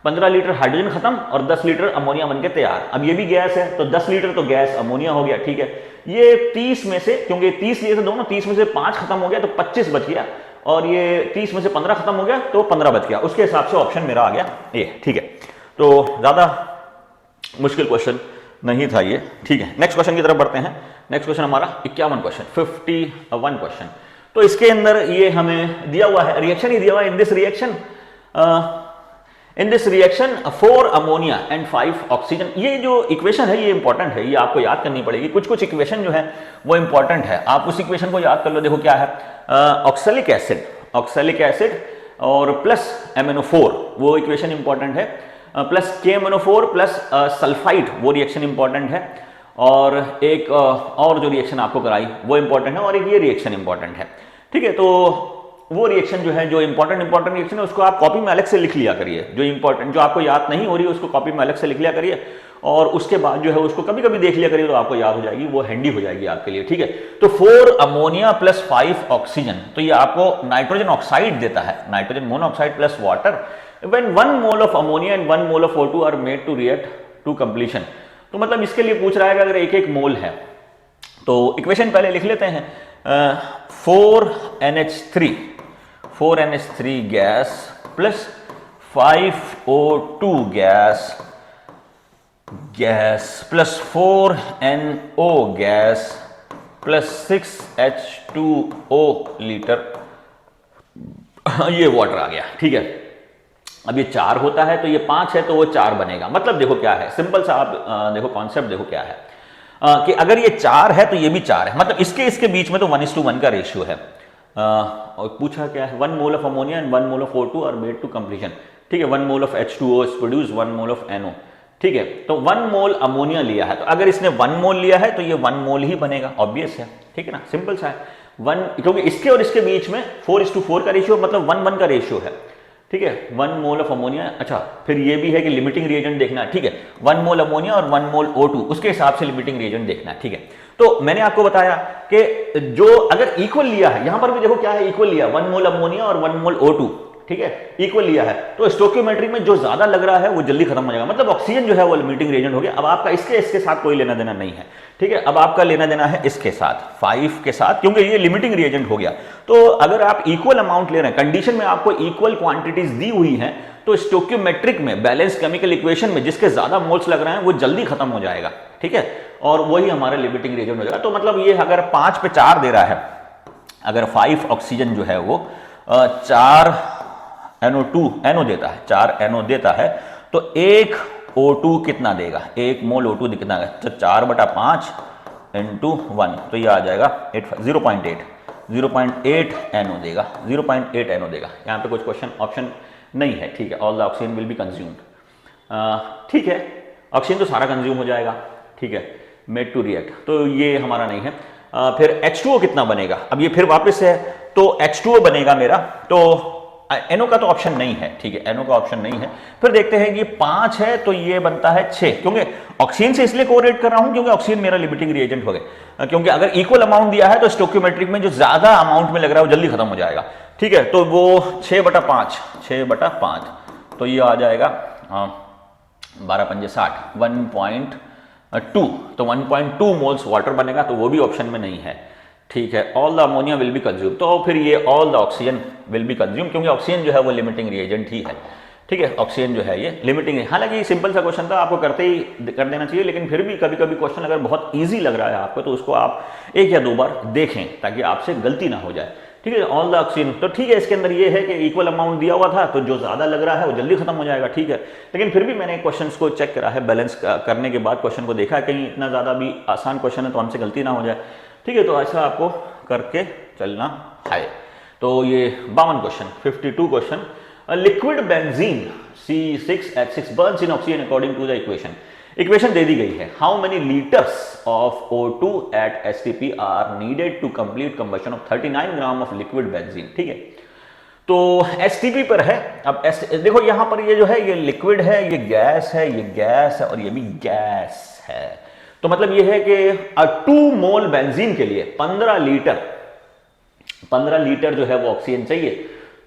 15 लीटर हाइड्रोजन खत्म, और 10 लीटर अमोनिया बनके तैयार। अब ये भी गैस है तो 10 लीटर तो गैस अमोनिया हो गया। ठीक है, ये 30 में से, क्योंकि 30 लिए थे दोनों, 30 में से 5 खत्म हो गया तो 25 बच गया, और ये 30 में से 15 खत्म हो गया तो 15 बच गया। उसके हिसाब से ऑप्शन मेरा आ गया ये। ठीक है, तो ज्यादा मुश्किल क्वेश्चन नहीं था ये। ठीक है, नेक्स्ट क्वेश्चन की तरफ बढ़ते हैं। नेक्स्ट क्वेश्चन हमारा 51 क्वेश्चन, 51 क्वेश्चन। तो इसके अंदर ये हमें दिया हुआ है, रिएक्शन ही दिया हुआ है। In this reaction 4 ammonia and 5 oxygen. ये जो इक्वेशन है ये इंपॉर्टेंट है, ये आपको याद करनी पड़ेगी। कुछ इक्वेशन जो है वो इंपॉर्टेंट है, आप उस इक्वेशन को याद कर लो। देखो क्या है, ऑक्सैलिक एसिड और प्लस MnO4, वो इक्वेशन इंपॉर्टेंट है, प्लस KMnO4 प्लस सल्फाइड, वो रिएक्शन इंपॉर्टेंट है, और एक और जो रिएक्शन आपको कराई वो इंपॉर्टेंट है, और एक ये रिएक्शन इंपॉर्टेंट है। ठीक है, तो वो रिएक्शन जो है, जो इंपॉर्टेंट रिएक्शन है, उसको आप कॉपी में अलग से लिख लिया करिए। जो इंपॉर्टेंट, जो आपको याद नहीं हो रही है, उसको कॉपी में अलग से लिख लिया करिए, और उसके बाद जो है उसको कभी कभी देख लिया करिए, तो आपको याद हो जाएगी, वो हैंडी हो जाएगी आपके लिए। ठीक है, तो 4 अमोनिया प्लस 5 ऑक्सीजन, तो ये आपको नाइट्रोजन ऑक्साइड देता है, nitrogen monoxide plus water. When 1 mole of ammonia and 1 mole of O2 are made to react to completion. तो मतलब इसके लिए पूछ रहा है कि अगर एक मोल है, तो इक्वेशन पहले लिख लेते हैं। 4NH3 gas plus 5O2 gas plus 4NO gas plus 6H2O litre, ये वाटर आ गया। ठीक है, अब ये 4 होता है तो ये 5 है तो वो 4 बनेगा। मतलब देखो क्या है, सिंपल सा आप देखो कॉन्सेप्ट, देखो क्या है कि अगर ये 4 है तो ये भी 4 है, मतलब इसके बीच में तो 1:1 का रेशियो है। और पूछा क्या है, 1 mole of ammonia and 1 mole of O2 are made to completion. ठीक है, 1 mole of H2O is produce 1 mole of NO। ठीक है, तो 1 मोल अमोनिया लिया है, तो अगर इसने 1 मोल लिया है तो ये 1 मोल ही बनेगा, ऑब्वियस है। ठीक है ना, सिंपल सा है। 1, क्योंकि इसके और इसके बीच में 4:4 का रेशियो, मतलब 1:1 का रेशियो है। ठीक है, 1 मोल ऑफ अमोनिया। अच्छा, फिर ये भी है कि लिमिटिंग रिएजेंट देखना है। ठीक है, 1 मोल अमोनिया और 1 मोल O2, उसके हिसाब से लिमिटिंग रिएजेंट देखना है। ठीक है, तो मैंने आपको बताया कि जो अगर इक्वल लिया है, यहां पर भी देखो क्या है, इक्वल लिया, 1 मोल अमोनिया और 1 मोल O2। ठीक है, इक्वल लिया है, तो स्टोक्योमेट्री में जो ज्यादा लग रहा है वो जल्दी खत्म हो जाएगा, मतलब ऑक्सीजन जो है वो लिमिटिंग रिएजेंट हो गया। अब आपका इसके साथ कोई लेना देना नहीं है। ठीक है, अब आपका लेना देना है इसके साथ, 5 के साथ, क्योंकि ये लिमिटिंग रिएजेंट हो गया। तो अगर आप इक्वल अमाउंट ले रहे हैं, कंडीशन में आपको इक्वल क्वांटिटीज दी हुई हैं, तो स्टोक्योमेट्रिक में, बैलेंस केमिकल इक्वेशन में जिसके ज्यादा मोल्स लग रहे हैं वो जल्दी खत्म हो जाएगा। ठीक है, और वही हमारा लिमिटिंग रिएजेंट हो जाएगा। तो मतलब ये अगर 5 पे 4 दे रहा है, अगर 5 ऑक्सीजन जो है वो 4 NO देता है, 4 NO देता है, तो 1 O2 कितना देगा, 1 मोल O2 कितना देगा, तो 4/5 × 1, तो ये आ जाएगा 0.8 NO देगा, 0.8 NO देगा। यहाँ पे कुछ क्वेश्चन ऑप्शन नहीं है। ठीक है, all the oxygen will be consumed. ठीक है, ऑक्सीजन तो सारा कंज्यूम हो जाएगा। ठीक है, मेड टू रिएक्ट, तो ये हमारा नहीं है। फिर H2O कितना बनेगा, अब ये फिर वापस है, तो H2O बनेगा मेरा, तो NO का तो ऑप्शन नहीं है। ठीक है, NO का ऑप्शन नहीं है। फिर देखते हैं कि 5 है तो ये बनता है 6, क्योंकि ऑक्सीजन से इसलिए कोरिलेट कर रहा हूं क्योंकि ऑक्सीजन मेरा लिमिटिंग रिएजेंट हो गया, क्योंकि अगर इक्वल अमाउंट दिया है तो स्टोक्योमेट्रिक में जो ज्यादा अमाउंट में लग रहा है वो जल्दी खत्म हो जाएगा। ठीक है, तो वो 6/5, तो ये आ जाएगा 12×5 = 60, 1.2, तो 1.2 मोल्स वाटर बनेगा, तो वो भी ऑप्शन में नहीं है। ठीक है, all the ammonia will be consume, तो फिर ये all the oxygen will be consume, क्योंकि ऑक्सीजन जो है वो लिमिटिंग रिएजेंट ही है। ठीक है, ऑक्सीजन जो है ये लिमिटिंग है। हालांकि सिंपल सा क्वेश्चन था, आपको करते ही कर देना चाहिए, लेकिन फिर भी कभी कभी क्वेश्चन अगर बहुत ईजी लग रहा है आपको, तो उसको आप 1 या 2 बार देखें ताकि आपसे गलती ना हो जाए। ठीक है, ऑल द ऑक्सीजन। तो ठीक है, इसके अंदर ये है कि इक्वल अमाउंट दिया हुआ था, तो जो ज़्यादा लग रहा है वो जल्दी खत्म हो जाएगा, ठीक है। लेकिन फिर भी मैंने क्वेश्चन को चेक करा है, बैलेंस करने के बाद क्वेश्चन को देखा है, कहीं इतना ज़्यादा भी आसान क्वेश्चन है तो हमसे गलती ना हो जाए, ठीक है। तो ऐसा आपको करके चलना है। तो ये 52 question, 52 question. Liquid benzene C6H6 burns in oxygen according to the equation दे दी गई है। How many litres of O2 at STP are needed to complete combustion of 39 gram of liquid benzene, ठीक है। तो STP पर है। अब देखो यहां पर ये जो है ये लिक्विड है, ये गैस है, ये गैस है और ये भी गैस है। तो मतलब ये है कि 2 मोल बेंजीन के लिए 15 लीटर जो है वो ऑक्सीजन चाहिए।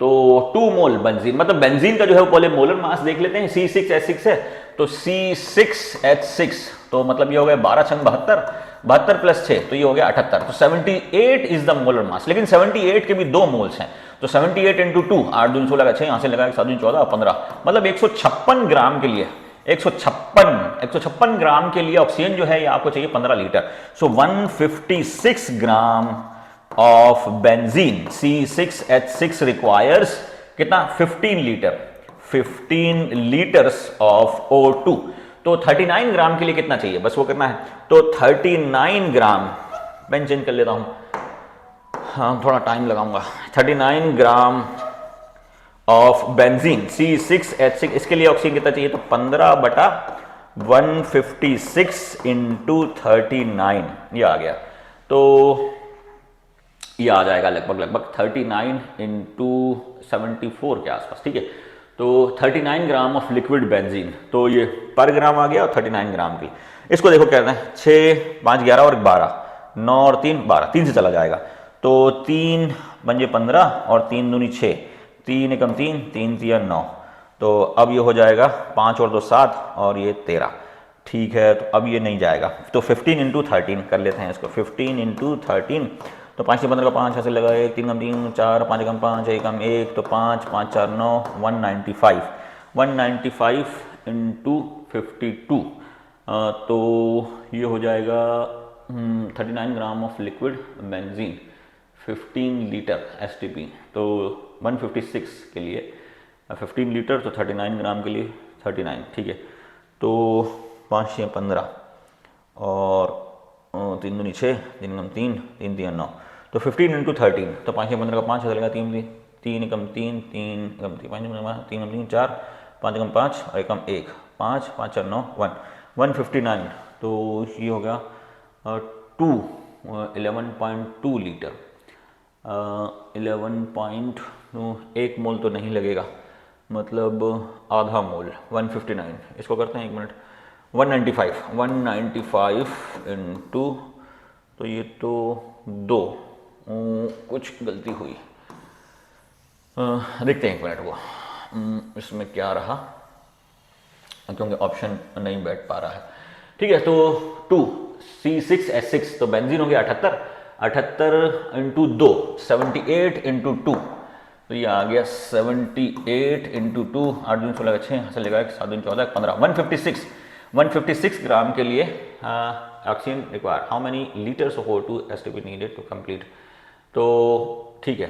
तो 2 मोल बेंजीन, मतलब बेंजीन का जो है वो पहले मोलर मास देख लेते हैं। C6H6 है तो C6H6 तो मतलब ये हो गया 12 छंग 72 प्लस 6 तो ये हो गया 78। तो 78 इज द मोलर मास। लेकिन 78 के भी 2 मोल्स हैं, तो 78 इंटू 2 8 दूनी 16 6 यहां से लगा 7 दूनी 14 15, मतलब 156 ग्राम के लिए 156 ग्राम के लिए ऑक्सीजन जो है ये आपको चाहिए 15 litre. So 156 gram of benzene C6H6 requires कितना 15 लीटर 15 लीटर्स ऑफ O2। तो 39 ग्राम के लिए कितना चाहिए, बस वो करना है। तो 39 ग्राम, पेन चेंज कर लेता हूं, हाँ थोड़ा टाइम लगाऊंगा। 39 ग्राम ऑफ बेंजीन C6H6, इसके लिए ऑक्सीजन कितना चाहिए, तो 15/156 इंटू 39 ये आ गया। तो ये आ जाएगा लगभग 39 इंटू 74 के आसपास, ठीक है। तो 39 ग्राम ऑफ लिक्विड बेंजीन, तो ये पर ग्राम आ गया और 39 ग्राम की। इसको देखो कहते हैं 6 5 11 और 12 9 और 3 12, 3 से चला जाएगा। तो 3 पंजे 15 और 3 दूनी 6, 3 एकम 3 3 3 9, तो अब ये हो जाएगा 5 और 2 7 और ये 13, ठीक है। तो अब ये नहीं जाएगा, तो 15 इंटू 13 कर लेते हैं इसको। 15 इंटू 13 तो 5 से 15 का 5 ऐसे लगा, 1 3 कम 3 4 5 कम 5 1 कम 1 तो 5 5 4 9 195 इंटू 52, तो ये हो जाएगा 39 gram of liquid benzene 15 litre STP। तो 156 के लिए 15 लीटर तो 39 ग्राम के लिए 39, ठीक है। तो 5 6 15 और 3 दूनी 6 3 कम 3 3 3 9, तो 15 इंटू 13 तो 5 से 15 का 5 चलेगा 3 3 एकम 3 3 एकम 3 5 3 कम 3 4 5 एकम 5 और एकम 1 5 5 4 9 159, तो ये हो गया 11.2 लीटर। 1 मोल तो नहीं लगेगा, मतलब आधा मोल 159, इसको करते हैं 1 मिनट 195 इंटू, तो ये तो 2 कुछ गलती हुई, देखते हैं 1 मिनट वो इसमें क्या रहा, क्योंकि ऑप्शन नहीं बैठ पा रहा है, ठीक है। तो 2 C6H6 तो बेंजीन हो गया 78 इंटू 2 78 इंटू 2, तो ये आ गया 78 इंटू 2 8 दूनी 16 6 यहाँ से लगा 7 दूनी 14 15 156 ग्राम के लिए oxygen require. How many litres of O2 STP needed to complete, तो ठीक है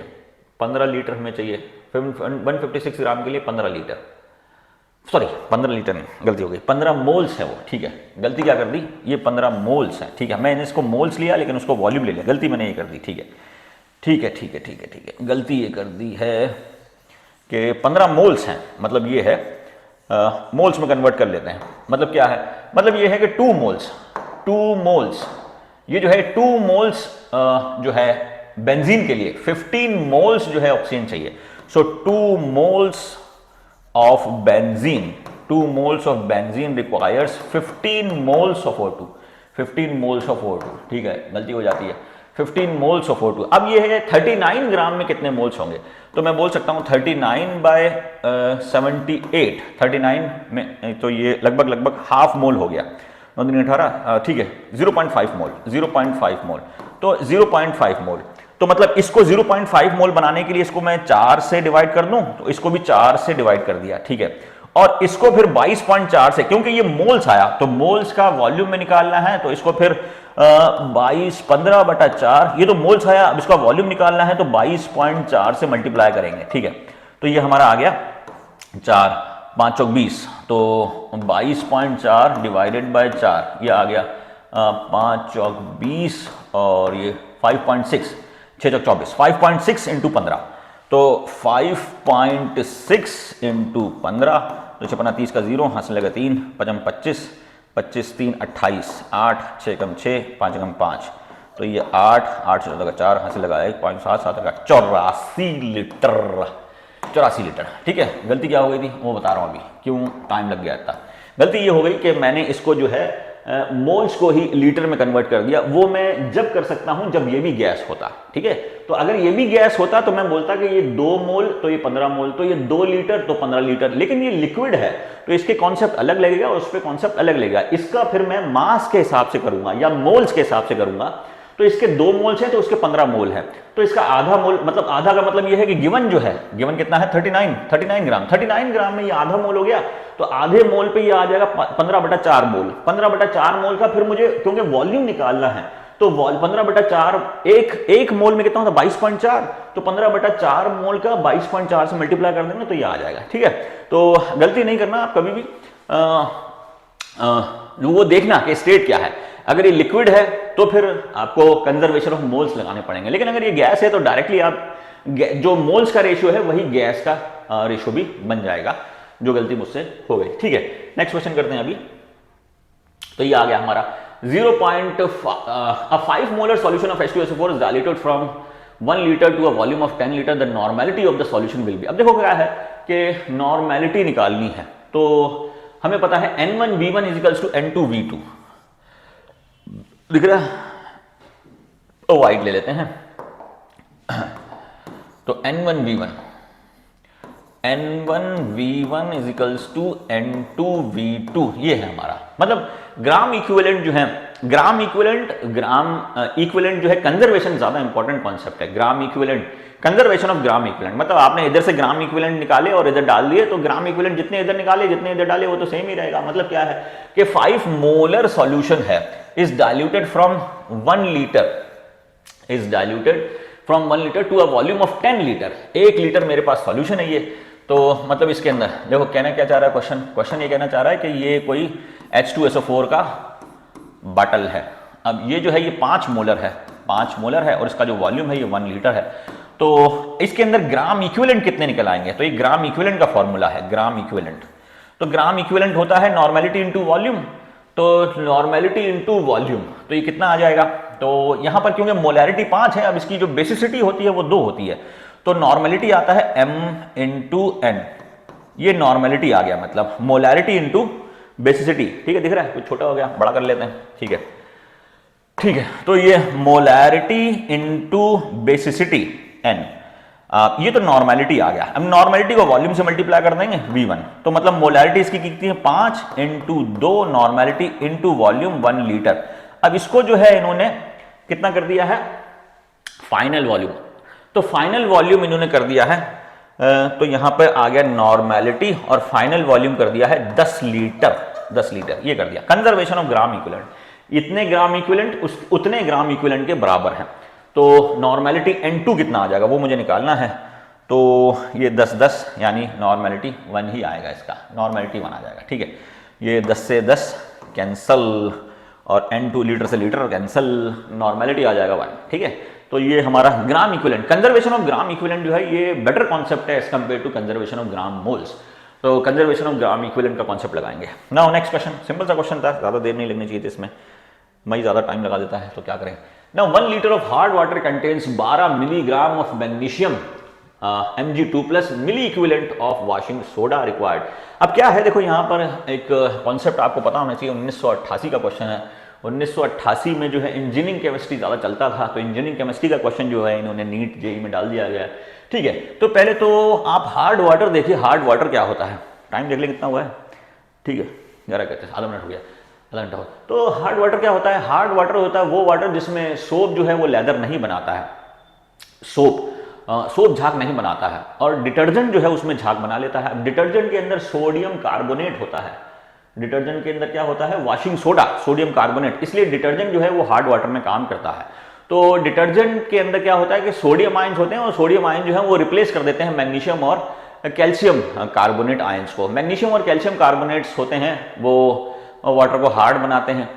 15 लीटर हमें चाहिए। 156 ग्राम के लिए 15 लीटर, सॉरी 15 लीटर नहीं, गलती हो गई, 15 मोल्स है वो, ठीक है। गलती क्या कर दी, ये 15 मोल्स है, ठीक है। मैंने इसको मोल्स लिया लेकिन उसको वॉल्यूम ले लिया, गलती मैंने ये कर दी, ठीक है गलती ये कर दी है कि 15 मोल्स हैं, मतलब ये है मोल्स में कन्वर्ट कर लेते हैं। मतलब क्या है, मतलब ये है कि 2 मोल्स ये जो है 2 मोल्स जो है बेंजीन के लिए 15 मोल्स जो है ऑक्सीजन चाहिए। सो 2 moles of benzene requires 15 moles of O2 ठीक है, गलती हो जाती है 15 मोल्स ऑफ O2। अब ये है 39 ग्राम में कितने मोल्स होंगे, तो मैं बोल सकता हूँ 39/78 39 में, तो ये लगभग हाफ मोल हो गया 9 दूनी 18, ठीक है 0.5 मोल तो 0.5 मोल, तो मतलब इसको 0.5 मोल बनाने के लिए इसको मैं 4 से डिवाइड कर दूं, तो इसको भी 4 से डिवाइड कर दिया, ठीक है। और इसको फिर 22.4 से, क्योंकि ये मोल्स आया तो मोल्स का वॉल्यूम में निकालना है, तो इसको फिर 15/4, ये तो मोल्स आया, अब इसका वॉल्यूम निकालना है तो 22.4 से मल्टीप्लाई करेंगे, ठीक है। तो ये हमारा आ गया 4, 5 चौक 20, तो 22.4 डिवाइडेड बाय 4, ये आ गया 5 चौक 20 और ये 5.6, 6 चौक 24, 5.6 इंटू 15, तो 5.6 इंटू 15, तो 56 30 का 0, हाथ से लगा 3, 5 25, 25 3 28, 8 6 कम 6, 5 कम 5, तो ये 8 8 से लगा 4, हाथ से लगा 1, 5 7 7 लगा 84 लीटर, 84 लीटर, ठीक है। गलती क्या हो गई थी वो बता रहा हूँ अभी, क्यों टाइम लग गया था। गलती ये हो गई कि मैंने इसको जो है मोल्स को ही लीटर में कन्वर्ट कर दिया। वो मैं जब कर सकता हूं जब ये भी गैस होता, ठीक है। तो अगर ये भी गैस होता तो मैं बोलता कि ये 2 मोल तो ये 15 मोल, तो ये 2 लीटर तो 15 लीटर, लेकिन ये लिक्विड है तो इसके कॉन्सेप्ट अलग लगेगा और उस पर कॉन्सेप्ट अलग लगेगा। इसका फिर मैं मास के हिसाब से करूंगा या मोल्स के हिसाब से करूंगा, तो इसके 2 मोल्स हैं तो उसके 15 मोल है, तो इसका आधा मोल, मतलब आधा का मतलब ये है कि गिवन जो है, गिवन कितना है 39 ग्राम, 39 ग्राम में ये आधा मोल हो गया, तो आधे मोल पे ये आ जाएगा 15/4 मोल। 15/4 मोल का फिर मुझे क्योंकि वॉल्यूम निकालना है तो 15/4 एक मोल में कितना होता है 22.4, तो 15/4 मोल का 22.4 से मल्टीप्लाई कर देंगे तो ये आ जाएगा, ठीक है। तो गलती नहीं करना आप कभी भी, वो देखना कि स्टेट क्या है। अगर ये लिक्विड है तो फिर आपको कंजर्वेशन ऑफ मोल्स लगाने पड़ेंगे, लेकिन अगर ये गैस है तो डायरेक्टली आप जो मोल्स का रेशियो है वही गैस का रेशियो भी बन जाएगा, जो गलती मुझसे हो गई, ठीक है। नेक्स्ट क्वेश्चन करते हैं अभी। तो ये आ गया हमारा 5 molar solution of H2SO4 is diluted from 1 litre to a volume of 10 litre, the normality of the solution will be. अब देखो क्या है कि नॉर्मेलिटी निकालनी है, तो हमें पता है N1V1 is equals to N2V2, दिख रहा है, तो वाइट ले लेते हैं, तो N1V1 is equals to N2V2, ये है हमारा, मतलब ग्राम इक्विवेलेंट जो है, ग्राम इक्विवेलेंट जो है, कंजर्वेशन ज्यादा इंपॉर्टेंट कॉन्सेप्ट है। ग्राम equivalent, conservation of gram equivalent, मतलब आपने इधर से ग्राम इक्विवेलेंट निकाले और इधर डाल दिए, तो ग्राम इक्विवेलेंट जितने इधर निकाले जितने इधर डाले वो तो सेम ही रहेगा। मतलब क्या है कि 5 मोलर सॉल्यूशन है is diluted from 1 litre to a volume of 10 litre. 1 litre मेरे पास सॉल्यूशन है ये, तो मतलब इसके अंदर देखो कहना क्या चाह रहा है क्वेश्चन ये कहना चाह रहा है कि ये कोई H2SO4 का बॉटल है। अब ये जो है ये 5 मोलर है और इसका जो वॉल्यूम है ये 1 लीटर है, तो इसके अंदर ग्राम इक्विवेलेंट कितने निकल आएंगे, तो ये ग्राम इक्विवेलेंट का फॉर्मूला है, ग्राम इक्विवेलेंट। तो ग्राम इक्विवेलेंट होता है नॉर्मेलिटी इंटू वॉल्यूम, तो नॉर्मेलिटी इंटू वॉल्यूम, तो ये कितना आ जाएगा, तो यहां पर क्योंकि मोलैरिटी 5 है, अब इसकी जो बेसिसिटी होती है वो 2 होती है, तो नॉर्मेलिटी आता है m इंटू n, ये नॉर्मेलिटी आ गया, मतलब मोलैरिटी इंटू बेसिसिटी, ठीक है। दिख रहा है, कुछ छोटा हो गया, बड़ा कर लेते हैं, ठीक है। तो ये मोलैरिटी इंटू बेसिसिटी n, ये तो नॉर्मेलिटी आ गया। अब नॉर्मेलिटी को वॉल्यूम से मल्टीप्लाई कर देंगे V1, तो मतलब मोलैरिटी इसकी कितनी है 5 into 2 normality into volume 1 litre. अब इसको जो है इन्होंने कितना कर दिया है फाइनल वॉल्यूम, तो फाइनल वॉल्यूम इन्होंने कर दिया है, तो यहां पर आ गया नॉर्मेलिटी और फाइनल वॉल्यूम कर दिया है 10 लीटर, ये कर दिया। कंजर्वेशन ऑफ ग्राम इक्विवेलेंट, इतने ग्राम इक्विवेलेंट उतने ग्राम इक्विवेलेंट के बराबर है, तो नॉर्मेलिटी N2 कितना आ जाएगा वो मुझे निकालना है, तो ये 10 यानी नॉर्मेलिटी 1 ही आएगा, इसका नॉर्मेलिटी 1 आ जाएगा, ठीक है। ये 10 से 10 कैंसल और N2 लीटर से लीटर कैंसल, नॉर्मेलिटी आ जाएगा 1, ठीक है। तो ये हमारा gram equivalent, conservation of gram equivalent जो है ये बेटर कॉन्सेप्ट है as compare to conservation of gram moles, तो कंजर्वेशन ऑफ ग्राम इक्विवेलेंट का कॉन्सेप्ट लगाएंगे। नाउ नेक्स्ट क्वेश्चन, सिंपल सा क्वेश्चन था, ज्यादा देर नहीं लगनी चाहिए थी इसमें, मैं ज्यादा टाइम लगा देता है तो क्या करें। Now 1 litre of hard water contains 12 milligram of magnesium Mg2+ milli equivalent of washing soda required. अब क्या है, देखो यहाँ पर एक कॉन्सेप्ट आपको पता होना चाहिए, 1988 का क्वेश्चन है। 1988 में जो है इंजीनियरिंग केमिस्ट्री ज़्यादा चलता था, तो इंजीनियरिंग केमिस्ट्री का क्वेश्चन जो है इन्होंने नीट जेई में डाल दिया गया, ठीक है। तो पहले तो आप हार्ड वाटर देखिए, हार्ड वाटर क्या होता है, टाइम देख लें कितना हुआ है, ठीक है 11 कहते हैं, आधा मिनट हो गया, आधा घंटा हो। तो हार्ड वाटर क्या होता है, हार्ड वाटर होता है वो वाटर जिसमें सोप जो है वो लेदर नहीं बनाता है, सोप सोप झाग नहीं बनाता है, और डिटर्जेंट जो है उसमें झाग बना लेता है। डिटर्जेंट के अंदर सोडियम कार्बोनेट होता है, डिटर्जेंट के अंदर क्या होता है, वॉशिंग सोडा, सोडियम कार्बोनेट, इसलिए डिटर्जेंट जो है वो हार्ड वाटर में काम करता है। तो डिटर्जेंट के अंदर क्या होता है कि सोडियम आयंस होते हैं, और सोडियम आयन जो है वो रिप्लेस कर देते हैं मैग्नीशियम और कैल्शियम कार्बोनेट आयंस को। मैग्नीशियम और कैल्शियम कार्बोनेट्स होते हैं वो वाटर को हार्ड बनाते हैं,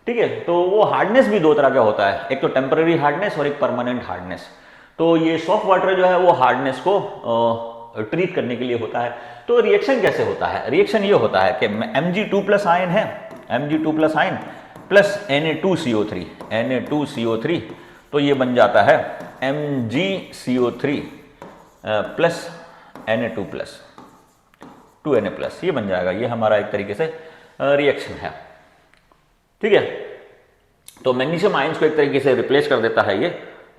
ठीक है। तो वो हार्डनेस भी दो तरह का होता है, एक तो टेम्पररी हार्डनेस और एक परमानेंट हार्डनेस। तो ये सॉफ्ट वाटर जो है वो हार्डनेस को ट्रीट करने के लिए होता है। तो रिएक्शन कैसे होता है, रिएक्शन ये होता है कि Mg2+ आयन है, Mg2+ ion plus Na2CO3, Na2CO3, तो ये बन जाता है MgCO3 प्लस Na2+, 2Na+, ये बन जाएगा। ये हमारा एक तरीके से रिएक्शन है, ठीक है। तो मैग्नीशियम आयंस को एक तरीके से रिप्लेस कर देता है ये,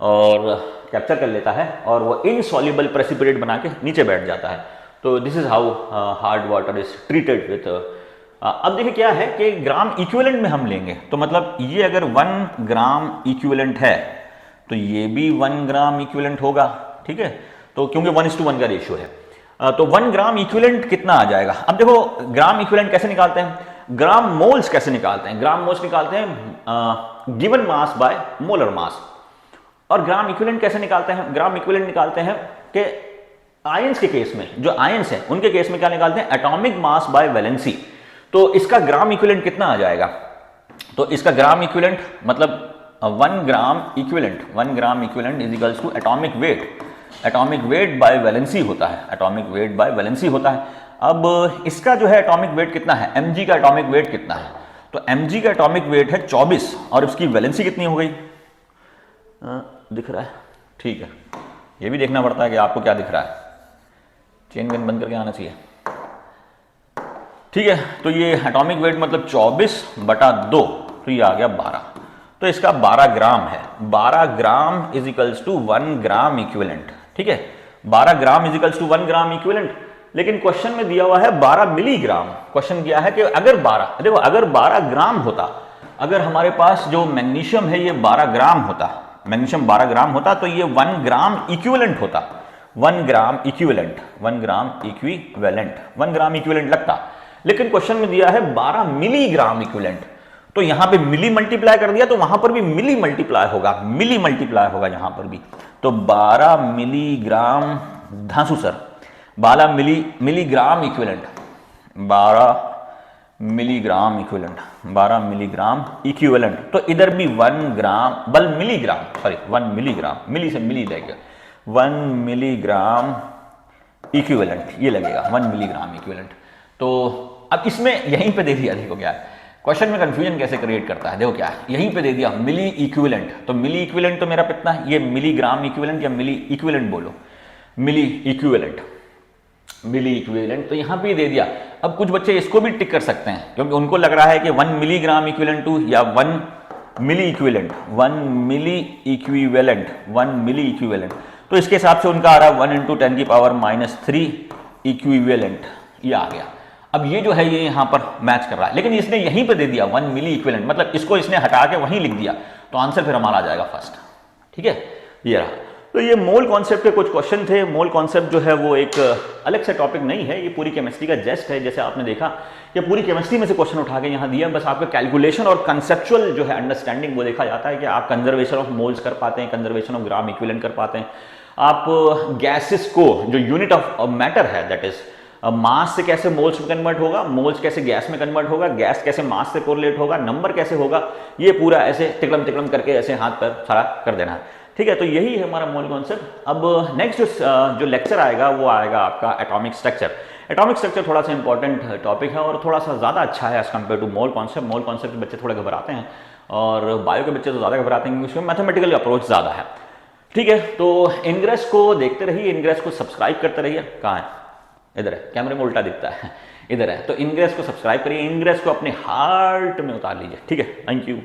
और कैप्चर कर लेता है, और वो इनसॉल्युबल प्रेसिपिटेट बना के नीचे बैठ जाता है। तो this is how hard water is treated with. अब देखिए क्या है कि ग्राम इक्विवेलेंट में हम लेंगे, तो मतलब ये अगर 1 ग्राम इक्विवेलेंट है तो ये भी 1 ग्राम इक्विवेलेंट होगा, ठीक है। तो क्योंकि 1:1 का रेशियो है, तो 1 ग्राम इक्विवेलेंट कितना आ जाएगा। अब देखो ग्राम इक्विवेलेंट कैसे निकालते हैं, ग्राम मोल्स कैसे निकालते हैं, ग्राम मोल्स निकालते हैं given mass by molar mass. और ग्राम इक्विवेलेंट कैसे निकालते हैं, ग्राम इक्विवेलेंट निकालते हैं कि आयंस के केस में, जो आयंस हैं उनके केस में क्या निकालते हैं, एटॉमिक मास बाय वैलेंसी। तो इसका ग्राम इक्विवेलेंट कितना आ जाएगा, तो इसका ग्राम इक्विवेलेंट मतलब 1 gram equivalent, 1 gram equivalent is equals to atomic weight, atomic weight by valency होता है, एटॉमिक वेट बाय वैलेंसी होता है। अब इसका जो है एटॉमिक वेट कितना है, mg का एटॉमिक वेट कितना है, तो mg का एटॉमिक वेट है 24, और उसकी वैलेंसी कितनी हो गई, दिख रहा है, ठीक है। ये भी देखना पड़ता है कि आपको क्या दिख रहा है, चेन गन बंद करके आना चाहिए, ठीक है। तो ये एटॉमिक वेट मतलब 24/2, तो ये आ गया 12, तो इसका 12 ग्राम है। 12 gram is equals to 1 gram equivalent, ठीक है। 12 gram is equals to 1 gram equivalent, लेकिन क्वेश्चन में दिया हुआ है 12 मिलीग्राम। क्वेश्चन किया है कि अगर 12, देखो अगर 12 ग्राम होता, अगर हमारे पास जो मैग्नीशियम है ये 12 ग्राम होता, मैग्नीशियम 12 ग्राम होता, तो ये 1 ग्राम इक्विवेलेंट होता, 1 gram equivalent, 1 gram equivalent, 1 gram equivalent लगता। लेकिन क्वेश्चन में दिया है 12 मिलीग्राम इक्विवेलेंट, तो यहां पे मिली मल्टीप्लाई कर दिया, तो वहां पर भी मिली मल्टीप्लाई होगा, मिली मल्टीप्लाई होगा यहां पर भी। तो 12 मिलीग्राम, धांसू sir, 12 milligram equivalent, 12 milligram equivalent, 12 milligram equivalent. तो इधर भी 1 ग्राम, बल मिलीग्राम, सॉरी 1 मिलीग्राम, मिली से मिली लगेगा, 1 मिलीग्राम इक्विवेलेंट ये लगेगा, 1 मिलीग्राम इक्विवेलेंट। तो अब इसमें यहीं पे दे दिया, देखो क्या है क्वेश्चन में, कंफ्यूजन कैसे क्रिएट करता है, देखो क्या है, यहीं पे दे दिया मिली इक्विवेलेंट। तो मिली इक्विवेलेंट तो मेरा कितना है, ये मिलीग्राम इक्विवेलेंट या मिली इक्विवेलेंट बोलो, मिली इक्विवेलेंट, मिली इक्विवेलेंट, तो यहां पे दे दिया। अब कुछ बच्चे इसको भी टिक कर सकते हैं, क्योंकि उनको लग रहा है कि 1 मिलीग्राम इक्विवेलेंट टू, या 1 मिली इक्विवेलेंट, 1 मिली इक्विवेलेंट, 1 मिली इक्विवेलेंट, तो इसके हिसाब से उनका आ रहा है 1 × 10⁻³ इक्विवेलेंट, ये आ गया। अब ये जो है ये यहां पर मैच कर रहा है, लेकिन इसने यहीं पे दे दिया 1 मिली इक्विवेलेंट, मतलब इसको इसने हटा के वहीं लिख दिया, तो आंसर फिर हमारा आ जाएगा फर्स्ट, ठीक है, ये रहा। तो ये मोल कॉन्सेप्ट के कुछ क्वेश्चन थे। मोल कॉन्सेप्ट जो है वो एक अलग से टॉपिक नहीं है, ये पूरी केमिस्ट्री का जेस्ट है। जैसे आपने देखा ये पूरी केमिस्ट्री में से क्वेश्चन उठा के यहाँ दिया, बस आपका कैलकुलेशन और कंसेप्चुअल जो है अंडरस्टैंडिंग वो देखा जाता है कि आप कंजर्वेशन ऑफ मोल्स कर पाते हैं, कंजर्वेशन ऑफ ग्राम इक्विवेलेंट कर पाते हैं, आप गैसेस को जो यूनिट ऑफ मैटर है दैट इज मास से कैसे मोल्स में कन्वर्ट होगा, मोल्स कैसे गैस में कन्वर्ट होगा, गैस कैसे मास से कोरिलेट होगा, नंबर कैसे होगा, ये पूरा ऐसे टिकलम टिकलम करके ऐसे हाथ पर खड़ा कर देना है, ठीक है। तो यही है हमारा मोल कॉन्सेप्ट। अब नेक्स्ट जो लेक्चर आएगा वो आएगा आपका एटॉमिक स्ट्रक्चर। एटॉमिक स्ट्रक्चर थोड़ा सा इंपॉर्टेंट टॉपिक है और थोड़ा सा ज़्यादा अच्छा है as compare to mole concept. Mole concept के बच्चे थोड़े घबराते हैं और बायो के बच्चे तो ज़्यादा घबराते हैं क्योंकि उसमें मैथमेटिकल अप्रोच ज़्यादा है, ठीक है। तो इनग्रेस को देखते रहिए, इनग्रेस को सब्सक्राइब करते रहिए। कहाँ है, इधर है, कैमरे में उल्टा दिखता है, इधर है। तो इनग्रेस को सब्सक्राइब करिए, इनग्रेस को अपने हार्ट में उतार लीजिए, ठीक है। Thank you.